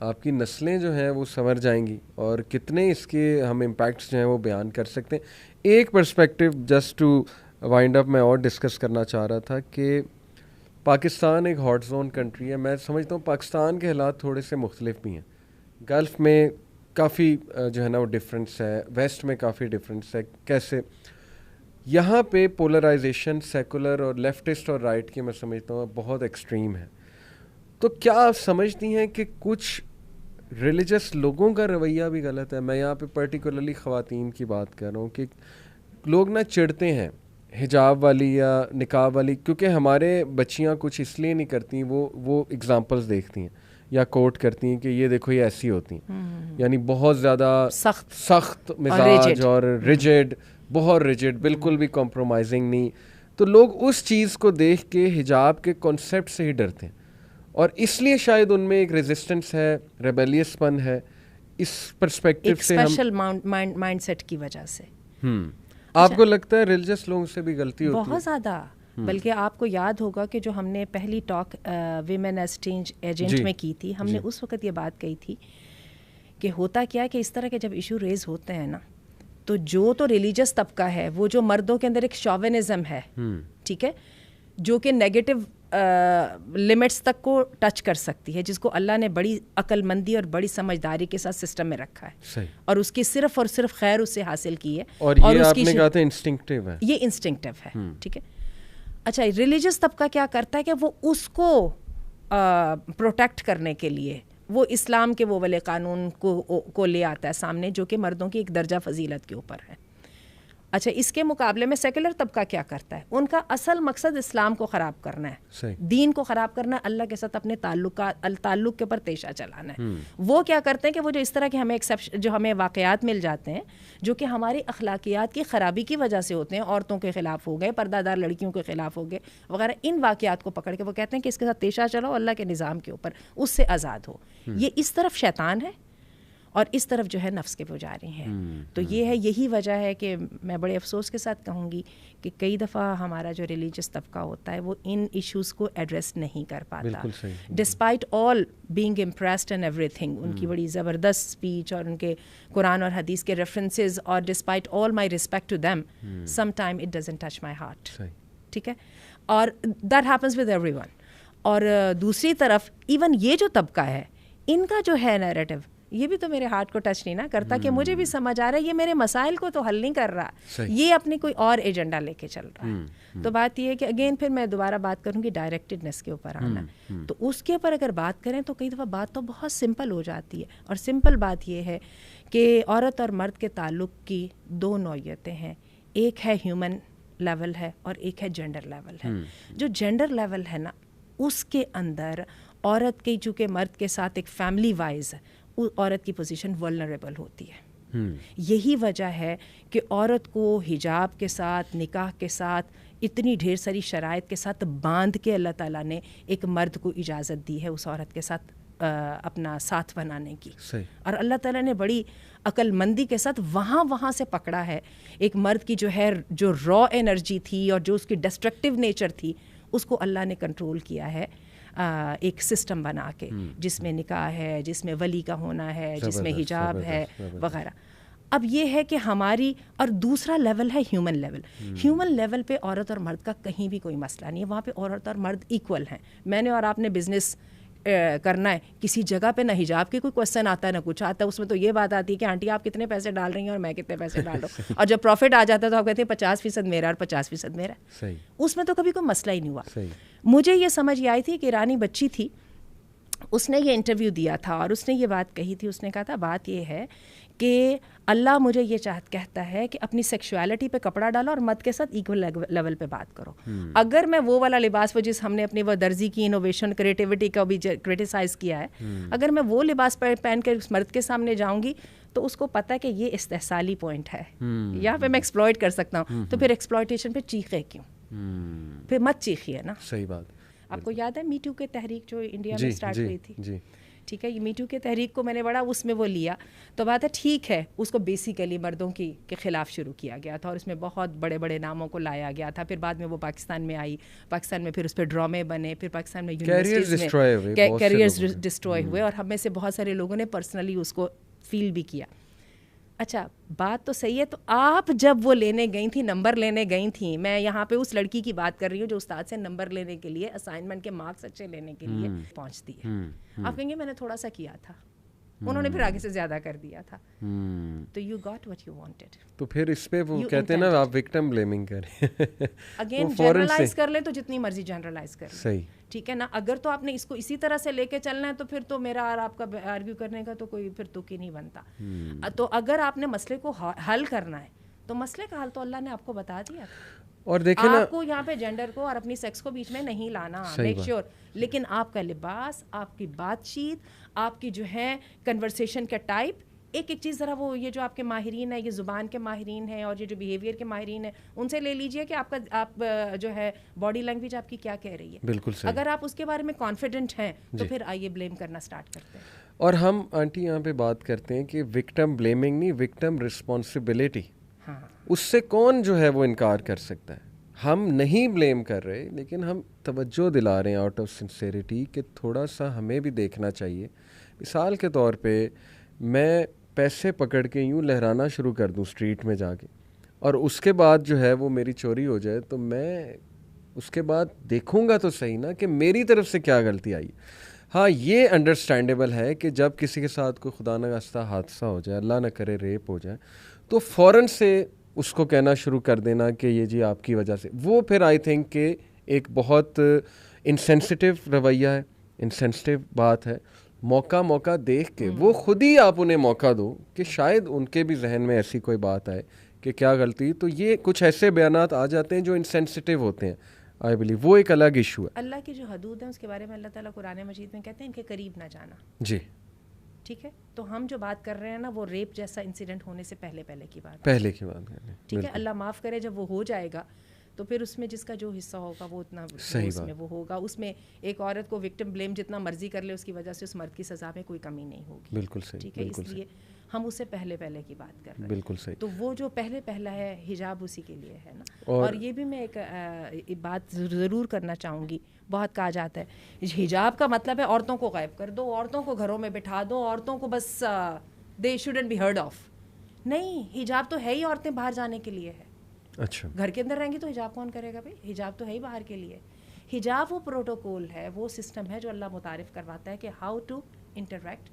आपकी नस्लें जो हैं वो संवर जाएंगी, और कितने इसके हम इम्पैक्ट्स जो हैं वो बयान कर सकते हैं। एक perspective just to wind up मैं और डिस्कस करना चाह रहा था कि पाकिस्तान एक हॉट जोन कंट्री है। मैं समझता हूँ पाकिस्तान के हालात थोड़े से मुख्तलिफ भी हैं। गल्फ़ में काफ़ी जो है ना वो डिफरेंस है, वेस्ट में काफ़ी डिफरेंस है। कैसे यहाँ पे पोलराइजेशन सेकुलर और लेफ्टिस्ट और राइट की मैं समझता हूँ बहुत एक्सट्रीम है। तो क्या आप समझती हैं कि कुछ रिलीजियस लोगों का रवैया भी गलत है? मैं यहाँ पे पर्टिकुलरली ख़वातीन की बात कर रहा हूँ कि लोग ना चिढ़ते हैं हिजाब वाली या निकाब वाली, क्योंकि हमारे बच्चियाँ कुछ इसलिए नहीं करती, वो एग्जांपल्स देखती हैं या कोट करती हैं कि ये देखो ये ऐसी होती हैं, यानी बहुत ज़्यादा सख्त मिजाज और रिजिड, बहुत रिजिड, बिल्कुल भी कॉम्प्रोमाइजिंग नहीं। तो लोग उस चीज़ को देख के हिजाब के कॉन्सेप्ट से ही डरते हैं, और इसलिए शायद उनमें एक रेजिस्टेंस है, रेबेलियसपन है। इस पर्सपेक्टिव से हम स्पेशल माइंडसेट की वजह से आपको लगता है रिलीजियस लोगों से भी गलती होती है? बहुत ज़्यादा। बल्कि आपको याद होगा कि जो हमने पहली talk women as change agent में की थी, हमने उस वक्त ये बात कही थी कि होता क्या है कि इस तरह के जब इशू रेज होते हैं ना, तो जो तो रिलीजियस तबका है, वो जो मर्दों के अंदर एक शॉविनिज्म है, ठीक है, जो कि नेगेटिव लिमिट्स तक को टच कर सकती है, जिसको अल्लाह ने बड़ी अक्लमंदी और बड़ी समझदारी के साथ सिस्टम में रखा है। सही। और उसकी सिर्फ और सिर्फ खैर उससे हासिल की है। और ये आपने कहा था इंस्टिंक्टिव है, ये इंस्टिंक्टिव है, ठीक है। अच्छा, रिलीजियस तबका क्या करता है कि वो उसको प्रोटेक्ट करने के लिए वो इस्लाम के वो वाले कानून को ले आता है सामने, जो कि मर्दों की एक दर्जा फजीलत के ऊपर है। अच्छा, इसके मुकाबले में सेकुलर तबका क्या करता है? उनका असल मकसद इस्लाम को ख़राब करना है, दीन को ख़राब करना है, अल्लाह के साथ अपने ताल्लुक के ऊपर तेशा चलाना है। वो क्या करते हैं कि वो जो इस तरह के हमें एक्सेप्शन, जो हमें वाक़यात मिल जाते हैं जो कि हमारी अखलाकियात की ख़राबी की वजह से होते हैं, औरतों के ख़िलाफ़ हो गए, पर्दादार लड़कियों के ख़िलाफ़ हो गए वगैरह, इन वाक़यात को पकड़ के वो कहते हैं कि इसके साथ तेशा चलाओ अल्लाह के निज़ाम के ऊपर, उससे आज़ाद हो। ये इस तरफ शैतान है और इस तरफ जो है नफ्स के पुजारी हैं। तो ये है, यही वजह है कि मैं बड़े अफसोस के साथ कहूँगी कि कई दफ़ा हमारा जो रिलीजियस तबका होता है वो इन इश्यूज़ को एड्रेस नहीं कर पाता, despite all being impressed and everything. उनकी बड़ी ज़बरदस्त स्पीच और उनके कुरान और हदीस के रेफरेंसेस, और despite all my respect to them, some time it doesn't touch my heart. ठीक है, और दैट हैपन्स विद एवरीवन। और दूसरी तरफ इवन ये जो तबका है, इनका जो है नैरेटिव, ये भी तो मेरे हार्ट को टच नहीं ना करता कि मुझे भी समझ आ रहा है ये मेरे मसाइल को तो हल नहीं कर रहा, ये अपनी कोई और एजेंडा लेके चल रहा है। तो बात ये है कि अगेन फिर मैं दोबारा बात करूँगी डायरेक्टेडनेस के ऊपर आना। तो उसके ऊपर अगर बात करें तो कई दफ़ा बात तो बहुत सिंपल हो जाती है, और सिंपल बात ये है कि औरत और मर्द के ताल्लुक़ की दो नौइयतें हैं, एक है ह्यूमन लेवल है और एक है जेंडर लेवल है। जो जेंडर लेवल है ना, उसके अंदर औरत की, चूँकि मर्द के साथ एक फैमिली वाइज औरत की पोजीशन वल्नरेबल होती है। यही वजह है कि औरत को हिजाब के साथ, निकाह के साथ, इतनी ढेर सारी शराइत के साथ बांध के अल्लाह ताला ने एक मर्द को इजाज़त दी है उस औरत के साथ अपना साथ बनाने की। और अल्लाह ताला ने बड़ी अक्लमंदी के साथ वहाँ से पकड़ा है एक मर्द की जो है, जो रॉ एनर्जी थी और जो उसकी डिस्ट्रक्टिव नेचर थी, उसको अल्लाह ने कंट्रोल किया है एक सिस्टम बना के, जिसमें निकाह है, जिसमें वली का होना है, जिसमें हिजाब है वगैरह। अब ये है कि हमारी, और दूसरा लेवल है ह्यूमन लेवल। ह्यूमन लेवल पे औरत और मर्द का कहीं भी कोई मसला नहीं है, वहाँ पे औरत और मर्द इक्वल हैं। मैंने और आपने बिज़नेस करना है, किसी जगह पे ना हिजाब के कोई क्वेश्चन आता है ना कुछ आता है, उसमें तो ये बात आती है कि आंटी आप कितने पैसे डाल रही हैं और मैं कितने पैसे डाल रहा हूँ, और जब प्रॉफिट आ जाता है तो आप कहते हैं 50% मेरा और 50% मेरा। सही। उसमें तो कभी कोई मसला ही नहीं हुआ। सही। मुझे ये समझ ये आई थी कि ईरानी बच्ची थी, उसने ये इंटरव्यू दिया था और उसने ये बात कही थी, उसने कहा था बात ये है कि अल्लाह मुझे ये कहता है कि अपनी सेक्सुअलिटी पे कपड़ा डालो और मर्द के साथ इक्वल लेवल पे बात करो। अगर मैं वो वाला लिबास, वो जिस हमने अपनी वो दर्जी की इनोवेशन क्रिएटिविटी का भी क्रिटिसाइज़ किया है, अगर मैं वो लिबास पहन कर उस मर्द के सामने जाऊंगी तो उसको पता है कि ये इस्तेहसाली पॉइंट है, यहाँ पे मैं एक्सप्लॉइट कर सकता हूँ, तो फिर एक्सप्लॉइटेशन पे चीखे क्यों? फिर मत चीखिए ना। सही बात। आपको याद है मी टू के तहरीक जो इंडिया में स्टार्ट हुई थी? जी। ठीक है, ये मी टू के तहरीक को मैंने बड़ा उसमें वो लिया, तो बात है ठीक है, उसको बेसिकली मर्दों की के ख़िलाफ़ शुरू किया गया था और उसमें बहुत बड़े बड़े नामों को लाया गया था। फिर बाद में वो पाकिस्तान में आई, पाकिस्तान में फिर उस पर ड्रामे बने, फिर पाकिस्तान में यूनिवर्सिटीज़ में कैरियर्स डिस्ट्रॉय हुए और हम में से बहुत सारे लोगों ने पर्सनली उसको फील भी किया। अच्छा, बात तो सही है, तो आप जब वो लेने गई थी, नंबर लेने गई थी, मैं यहाँ पे उस लड़की की बात कर रही हूँ जो उस्ताद से नंबर लेने के लिए, असाइनमेंट के मार्क्स अच्छे लेने के लिए पहुँचती है। आप कहेंगे मैंने थोड़ा सा किया था, उन्होंने फिर आगे से ज़्यादा कर दिया था, तो you got what you wanted. तो फिर इस पे वो कहते हैं ना, आप विक्टिम ब्लेमिंग करें। अगेन जनरलाइज कर ले तो जितनी मर्जी जनरलाइज कर ले, सही, ठीक है ना। अगर तो आपने इसको इसी तरह से लेके चलना है तो फिर तो मेरा और आपका आर्ग्यू करने का तो कोई फिर तुक ही नहीं बनता। तो अगर आपने मसले को हल करना है तो मसले का हल तो अल्लाह ने आपको बता दिया था। और देखें ना, आपको यहाँ पे जेंडर को और अपनी सेक्स को बीच में नहीं लाना, मेक श्योर। लेकिन आपका लिबास, आपकी बातचीत, आपकी जो है कन्वर्सेशन का टाइप, एक एक चीज़ ज़रा वो ये जो आपके माहिरीन है, ये ज़ुबान के माहिरीन हैं और ये जो बिहेवियर के माहिरीन है, उनसे ले लीजिए कि आप जो है बॉडी लैंग्वेज आपकी क्या कह रही है। बिल्कुल सही। अगर आप उसके बारे में कॉन्फिडेंट हैं तो फिर आइए ब्लेम करना स्टार्ट करते हैं। और हम आंटी यहाँ पे बात करते हैं कि विक्टिम ब्लेमिंग नहीं, विक्टिम रिस्पॉन्सिबिलिटी। हाँ, उससे कौन जो है वो इनकार कर सकता है। हम नहीं ब्लेम कर रहे, लेकिन हम तवज्जो दिला रहे हैं आउट ऑफ सिंसेरिटी कि थोड़ा सा हमें भी देखना चाहिए। मिसाल के तौर पे मैं पैसे पकड़ के यूँ लहराना शुरू कर दूँ स्ट्रीट में जाके, और उसके बाद जो है वो मेरी चोरी हो जाए, तो मैं उसके बाद देखूँगा तो सही ना कि मेरी तरफ से क्या गलती आई। हाँ, ये अंडरस्टैंडेबल है कि जब किसी के साथ कोई खुदा न खास्ता हादसा हो जाए, अल्लाह न करे रेप हो जाए, तो फ़ौरन से उसको कहना शुरू कर देना कि ये जी आपकी वजह से, वो फिर आई थिंक कि एक बहुत इंसेंसिटिव रवैया है, इंसेंसिटिव बात है। मौका देख के वो खुद ही आप उन्हें मौका दो कि शायद उनके भी जहन में ऐसी कोई बात आए कि क्या गलती। तो ये कुछ ऐसे बयानात आ जाते हैं जो इंसेंसिटिव होते हैं, आई बिलीव वो एक अलग इशू है। अल्लाह की जो हदूद है उसके बारे में अल्लाह ताला कुरान मजीद में कहते हैं इनके करीब ना जाना। जी, ठीक है, तो हम जो बात कर रहे हैं ना वो रेप जैसा इंसिडेंट होने से पहले की बात कर रहे हैं। ठीक है, अल्लाह माफ़ करे, जब वो हो जाएगा तो फिर उसमें जिसका जो हिस्सा होगा वो उतना उसमें वो होगा। उसमें एक औरत को विक्टिम ब्लेम जितना मर्जी कर ले, उसकी वजह से उस मर्द की सज़ा में कोई कमी नहीं होगी। बिल्कुल सही, ठीक है, इसलिए हम उससे पहले की बात कर रहे हैं। बिल्कुल सही। तो वो जो पहला है हिजाब उसी के लिए है ना। और ये भी मैं एक बात ज़रूर करना चाहूँगी, बहुत कहा जाता है हिजाब का मतलब है औरतों को गायब कर दो, औरतों को घरों में बिठा दो, औरतों को बस दे शुडंट बी हर्ड ऑफ। नहीं, हिजाब तो है ही औरतें बाहर जाने के लिए है। अच्छा, घर के अंदर रहेंगी तो हिजाब कौन करेगा भाई? हिजाब तो है ही बाहर के लिए। हिजाब वो प्रोटोकॉल है, वो सिस्टम है जो अल्लाह मुतारिफ करवाता है कि how to interact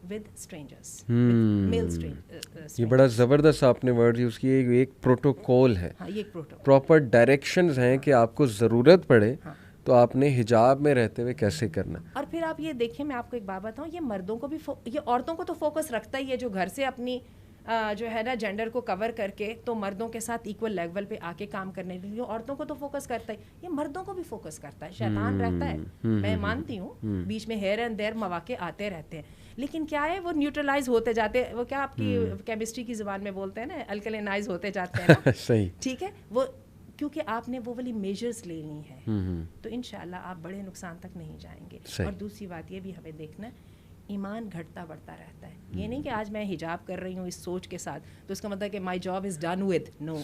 with strangers, male strangers. ये बड़ा ज़बरदस्त आपने वर्ड यूज़ किया, एक प्रोटोकॉल है। हाँ, ये एक प्रोटोकॉल, प्रॉपर डायरेक्शंस हैं कि आपको ज़रूरत पड़े तो आपने हिजाब में रहते हुए कैसे करना। और फिर आप ये देखिए, मैं आपको एक बात बताऊँ, ये मर्दों को भी ये औरतों को तो फोकस रखता ही है, जो घर से अपनी जो है ना जेंडर को कवर करके तो मर्दों के साथ इक्वल लेवल पे आके काम करने के लिए औरतों को तो फोकस करता है, ये मर्दों को भी फोकस करता है। शैतान रहता है, मैं मानती हूँ, बीच में हेयर एंड देयर मौके आते रहते हैं, लेकिन क्या है वो न्यूट्रलाइज होते जाते हैं। वो क्या आपकी केमिस्ट्री की ज़ुबान में बोलते हैं ना, अल्कलाइनाइज होते जाते हैं ना। सही, ठीक है, वो क्योंकि आपने वो वाली मेजर्स लेनी है, तो इंशाल्लाह आप बड़े नुकसान तक नहीं जाएंगे। और दूसरी बात ये भी हमें देखना है, ईमान घटता बढ़ता रहता है। ये नहीं कि आज मैं हिजाब कर रही हूँ इस सोच के साथ तो इसका मतलब कि my job is done with. No,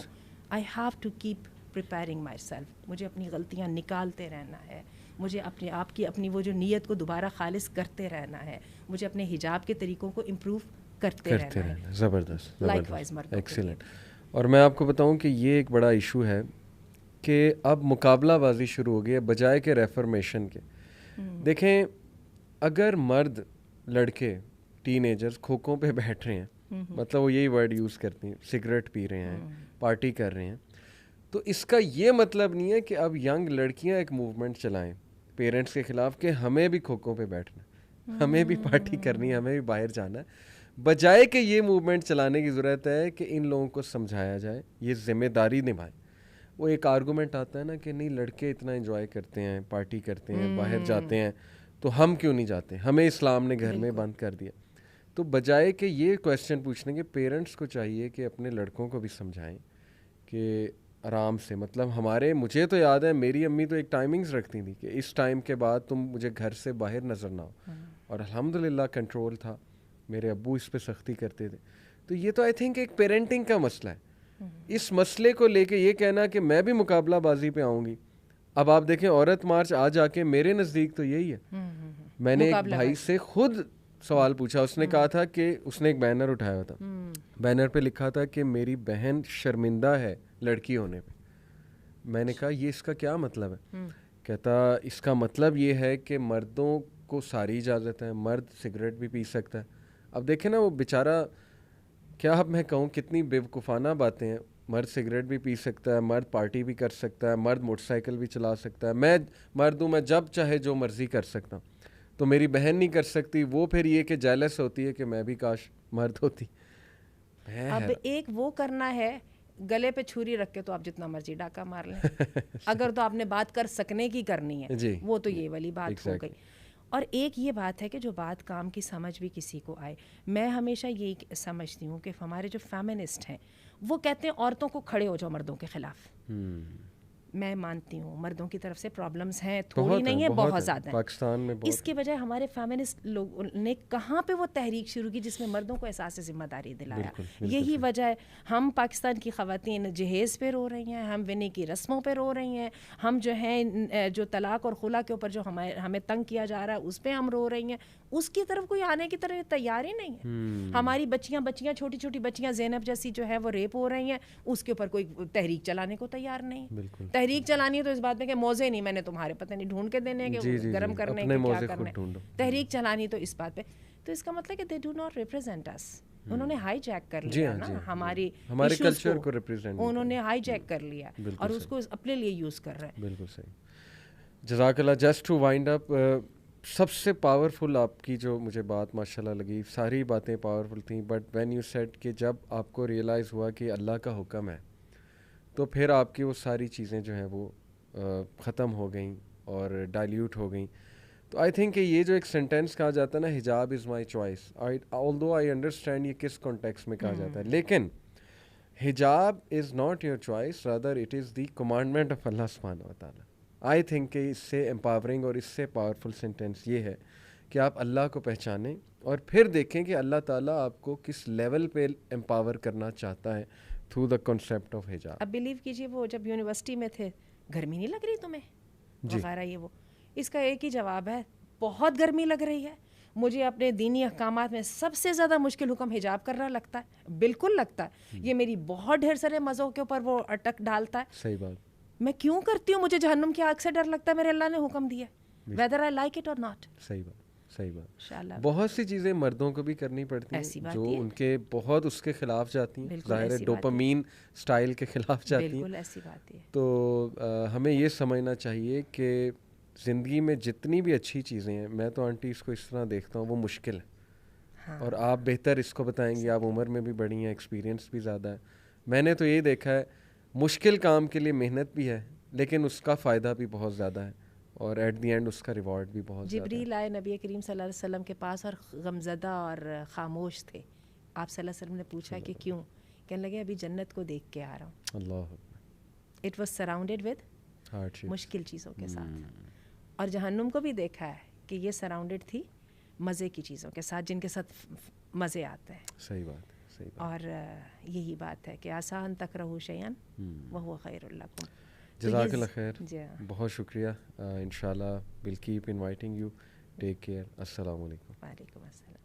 I have to keep preparing myself. मुझे अपनी गलतियाँ निकालते रहना है, मुझे अपने आप की अपनी वो जो नीयत को दोबारा खालिस करते रहना है, मुझे अपने हिजाब के तरीक़ों को इम्प्रूव करते रहना है। ज़बरदस्त, लाइकवाइज मर्दों, एक्सीलेंट। और मैं आपको बताऊँ कि ये एक बड़ा इशू है कि अब मुकाबलाबाजी शुरू हो गई है बजाय के रेफर्मेशन के। देखें, अगर मर्द लड़के टीनेजर्स खोखों पे बैठ रहे हैं, मतलब वो यही वर्ड यूज़ करती हैं, सिगरेट पी रहे हैं, पार्टी कर रहे हैं, तो इसका ये मतलब नहीं है कि अब यंग लड़कियां एक मूवमेंट चलाएं पेरेंट्स के ख़िलाफ़ कि हमें भी खोखों पे बैठना, हमें भी पार्टी करनी है, हमें भी बाहर जाना है। बजाय कि ये मूवमेंट चलाने की ज़रूरत है कि इन लोगों को समझाया जाए, ये ज़िम्मेदारी निभाएं। वो एक आर्गूमेंट आता है ना कि नहीं, लड़के इतना एंजॉय करते हैं, पार्टी करते हैं, बाहर जाते हैं, तो हम क्यों नहीं जाते, हमें इस्लाम ने घर में बंद कर दिया। तो बजाय कि ये क्वेश्चन पूछने के, पेरेंट्स को चाहिए कि अपने लड़कों को भी समझाएं कि आराम से, मतलब मुझे तो याद है मेरी अम्मी तो एक टाइमिंग्स रखती थी कि इस टाइम के बाद तुम मुझे घर से बाहर नज़र ना हो, और अल्हम्दुलिल्लाह कंट्रोल था, मेरे अब्बू इस पे सख्ती करते थे। तो ये तो आई थिंक एक पेरेंटिंग का मसला है। इस मसले को लेके ये कहना कि मैं भी मुकाबलाबाजी पे आऊँगी, अब आप देखें औरत मार्च आ जाके मेरे नज़दीक तो यही है। मैंने एक भाई से खुद सवाल पूछा, उसने कहा था कि उसने एक बैनर उठाया था, बैनर पे लिखा था कि मेरी बहन शर्मिंदा है लड़की होने पे। मैंने कहा ये इसका क्या मतलब है? कहता इसका मतलब ये है कि मर्दों को सारी इजाज़त है, मर्द सिगरेट भी पी सकता है। अब देखें ना वो बेचारा, क्या अब मैं कहूँ कितनी बेवकूफ़ाना बातें हैं, मर्द सिगरेट भी पी सकता है, मर्द पार्टी भी कर सकता है, मर्द मोटरसाइकिल भी चला सकता है, मैं मर्द हूँ, मैं जब चाहे जो मर्ज़ी कर सकता हूँ, तो मेरी बहन नहीं कर सकती। वो फिर ये कि जेलस होती है कि मैं भी काश मर्द होती। अब एक वो करना है, गले पे छुरी रख के तो आप जितना मर्जी डाका मार लें अगर तो आपने बात कर सकने की करनी है जी, वो तो ये वाली बात exactly. हो गई। और एक ये बात है कि जो बात काम की समझ भी किसी को आए। मैं हमेशा यही समझती हूँ कि हमारे जो फेमिनिस्ट हैं वो कहते हैं औरतों को खड़े हो जाओ मर्दों के खिलाफ। मैं मानती हूँ मर्दों की तरफ से प्रॉब्लम्स हैं, थोड़ी नहीं है, बहुत ज़्यादा है पाकिस्तान में बहुत। इसके बजाय हमारे फेमिनिस्ट लोगों ने कहाँ पे वो तहरीक शुरू की जिसमें मर्दों को एहसास जिम्मेदारी दिलाया। बिल्कुल, बिल्कुल यही वजह है हम पाकिस्तान की ख़वातीन जहेज़ पे रो रही हैं, हम विनी की रस्मों पे रो रही हैं, हम जो हैं जो तलाक और खुला के ऊपर जो हमें तंग किया जा रहा है उस पर हम रो रही हैं। उसकी तरफ कोई आने की तरफ तैयार ही नहीं है। हमारी बच्चियाँ छोटी छोटी बच्चियाँ ज़ैनब जैसी जो है वो रेप हो रही हैं, उसके ऊपर कोई तहरीक चलाने को तैयार नहीं है। तहरीक चलानी है तो इस बात में कि मौजे नहीं मैंने तुम्हारे पता नहीं ढूंढ के देने हैं कि गर्म करने के क्या करने, तहरीक चलानी तो इस बात पे। तो इसका मतलब कि दे डू नॉट रिप्रेजेंट अस। उन्होंने हाईजैक कर लिया ना हमारे कल्चर को रिप्रेजेंट, उन्होंने हाईजैक कर लिया और उसको अपने लिए यूज कर रहे हैं। बिल्कुल सही। जज़ाकल्लाह। जस्ट टू वाइंड अप, सबसे पावरफुल आपकी जो मुझे बात माशाल्लाह लगी, सारी बातें पावरफुल थी, बट व्हेन यू सेड कि जब आपको रियलाइज़ हुआ कि अल्लाह का हुक्म है, तो फिर आपकी वो सारी चीज़ें जो हैं वो ख़त्म हो गई और डाइल्यूट हो गई। तो आई थिंक ये जो एक सेंटेंस कहा जाता है ना, हिजाब is my choice, although I understand ये किस कॉन्टेक्स्ट में कहा जाता है, लेकिन हिजाब is not your choice, rather it is the commandment of अल्लाह सुब्हानहू व तआला। आई थिंक कि इससे एम्पावरिंग और इससे पावरफुल सेंटेंस ये है कि आप अल्लाह को पहचानें और फिर देखें कि अल्लाह ताला आपको किस लेवल पे एम्पावर करना चाहता है थ्रू द कॉन्सेप्ट ऑफ हिजाब। अब बिलीव कीजिए वो जब यूनिवर्सिटी में थे, गर्मी नहीं लग रही तुम्हें वगैरह ये वो, इसका एक ही जवाब है, बहुत गर्मी लग रही है, मुझे अपने दीनी अहकामात में सबसे ज़्यादा मुश्किल हुक्म हिजाब करना लगता है। बिल्कुल लगता है, ये मेरी बहुत ढेर सारे मज़ों के ऊपर वो अटक डालता है। सही बात। मैं क्यों करती हूँ, मुझे जहन्नुम की आग से डर लगता है, मेरे अल्लाह ने हुक्म दिया, वेदर आई लाइक इट और नॉट। सही बात, सही बात। बहुत सी चीज़ें मर्दों को भी करनी पड़ती हैं जो उनके बहुत उसके खिलाफ जाती हैं, ज़ाहिर है डोपामीन स्टाइल के खिलाफ जाती हैं। बिल्कुल ऐसी बात है। तो हमें ये समझना चाहिए कि ज़िंदगी में जितनी भी अच्छी चीज़ें हैं, मैं तो आंटी इसको इस तरह देखता हूँ, वो मुश्किल है। हाँ। और आप बेहतर इसको बताएंगी, आप उम्र में भी बड़ी हैं, एक्सपीरियंस भी ज़्यादा है। मैंने तो ये देखा है मुश्किल काम के लिए मेहनत भी है, लेकिन उसका फ़ायदा भी बहुत ज़्यादा है और एट द एंड उसका रिवॉर्ड भी बहुत ज़्यादा है। जिब्रील आए नबी करीम सल्लल्लाहु अलैहि वसल्लम के पास और गमज़दा और ख़ामोश थे। आप सल्लल्लाहु अलैहि वसल्लम ने पूछा कि क्यों? कहने लगे अभी जन्नत को देख के आ रहा हूँ। अल्लाह। इट वॉज सराउंडेड विद मुश्किल चीज़ों के साथ। और जहन्नुम को भी देखा है कि ये सराउंडेड थी मज़े की चीज़ों के साथ, जिनके साथ मज़े आते हैं। सही बात, सही बात। और यही बात है कि आसान तक रहू शयन वहुव खैरुल लकुम। जज़ाकल्लाह खैर, बहुत शुक्रिया। इंशाल्लाह will keep inviting you. Take care. अस्सलाम वालेकुम। वालेकुम अस्सलाम।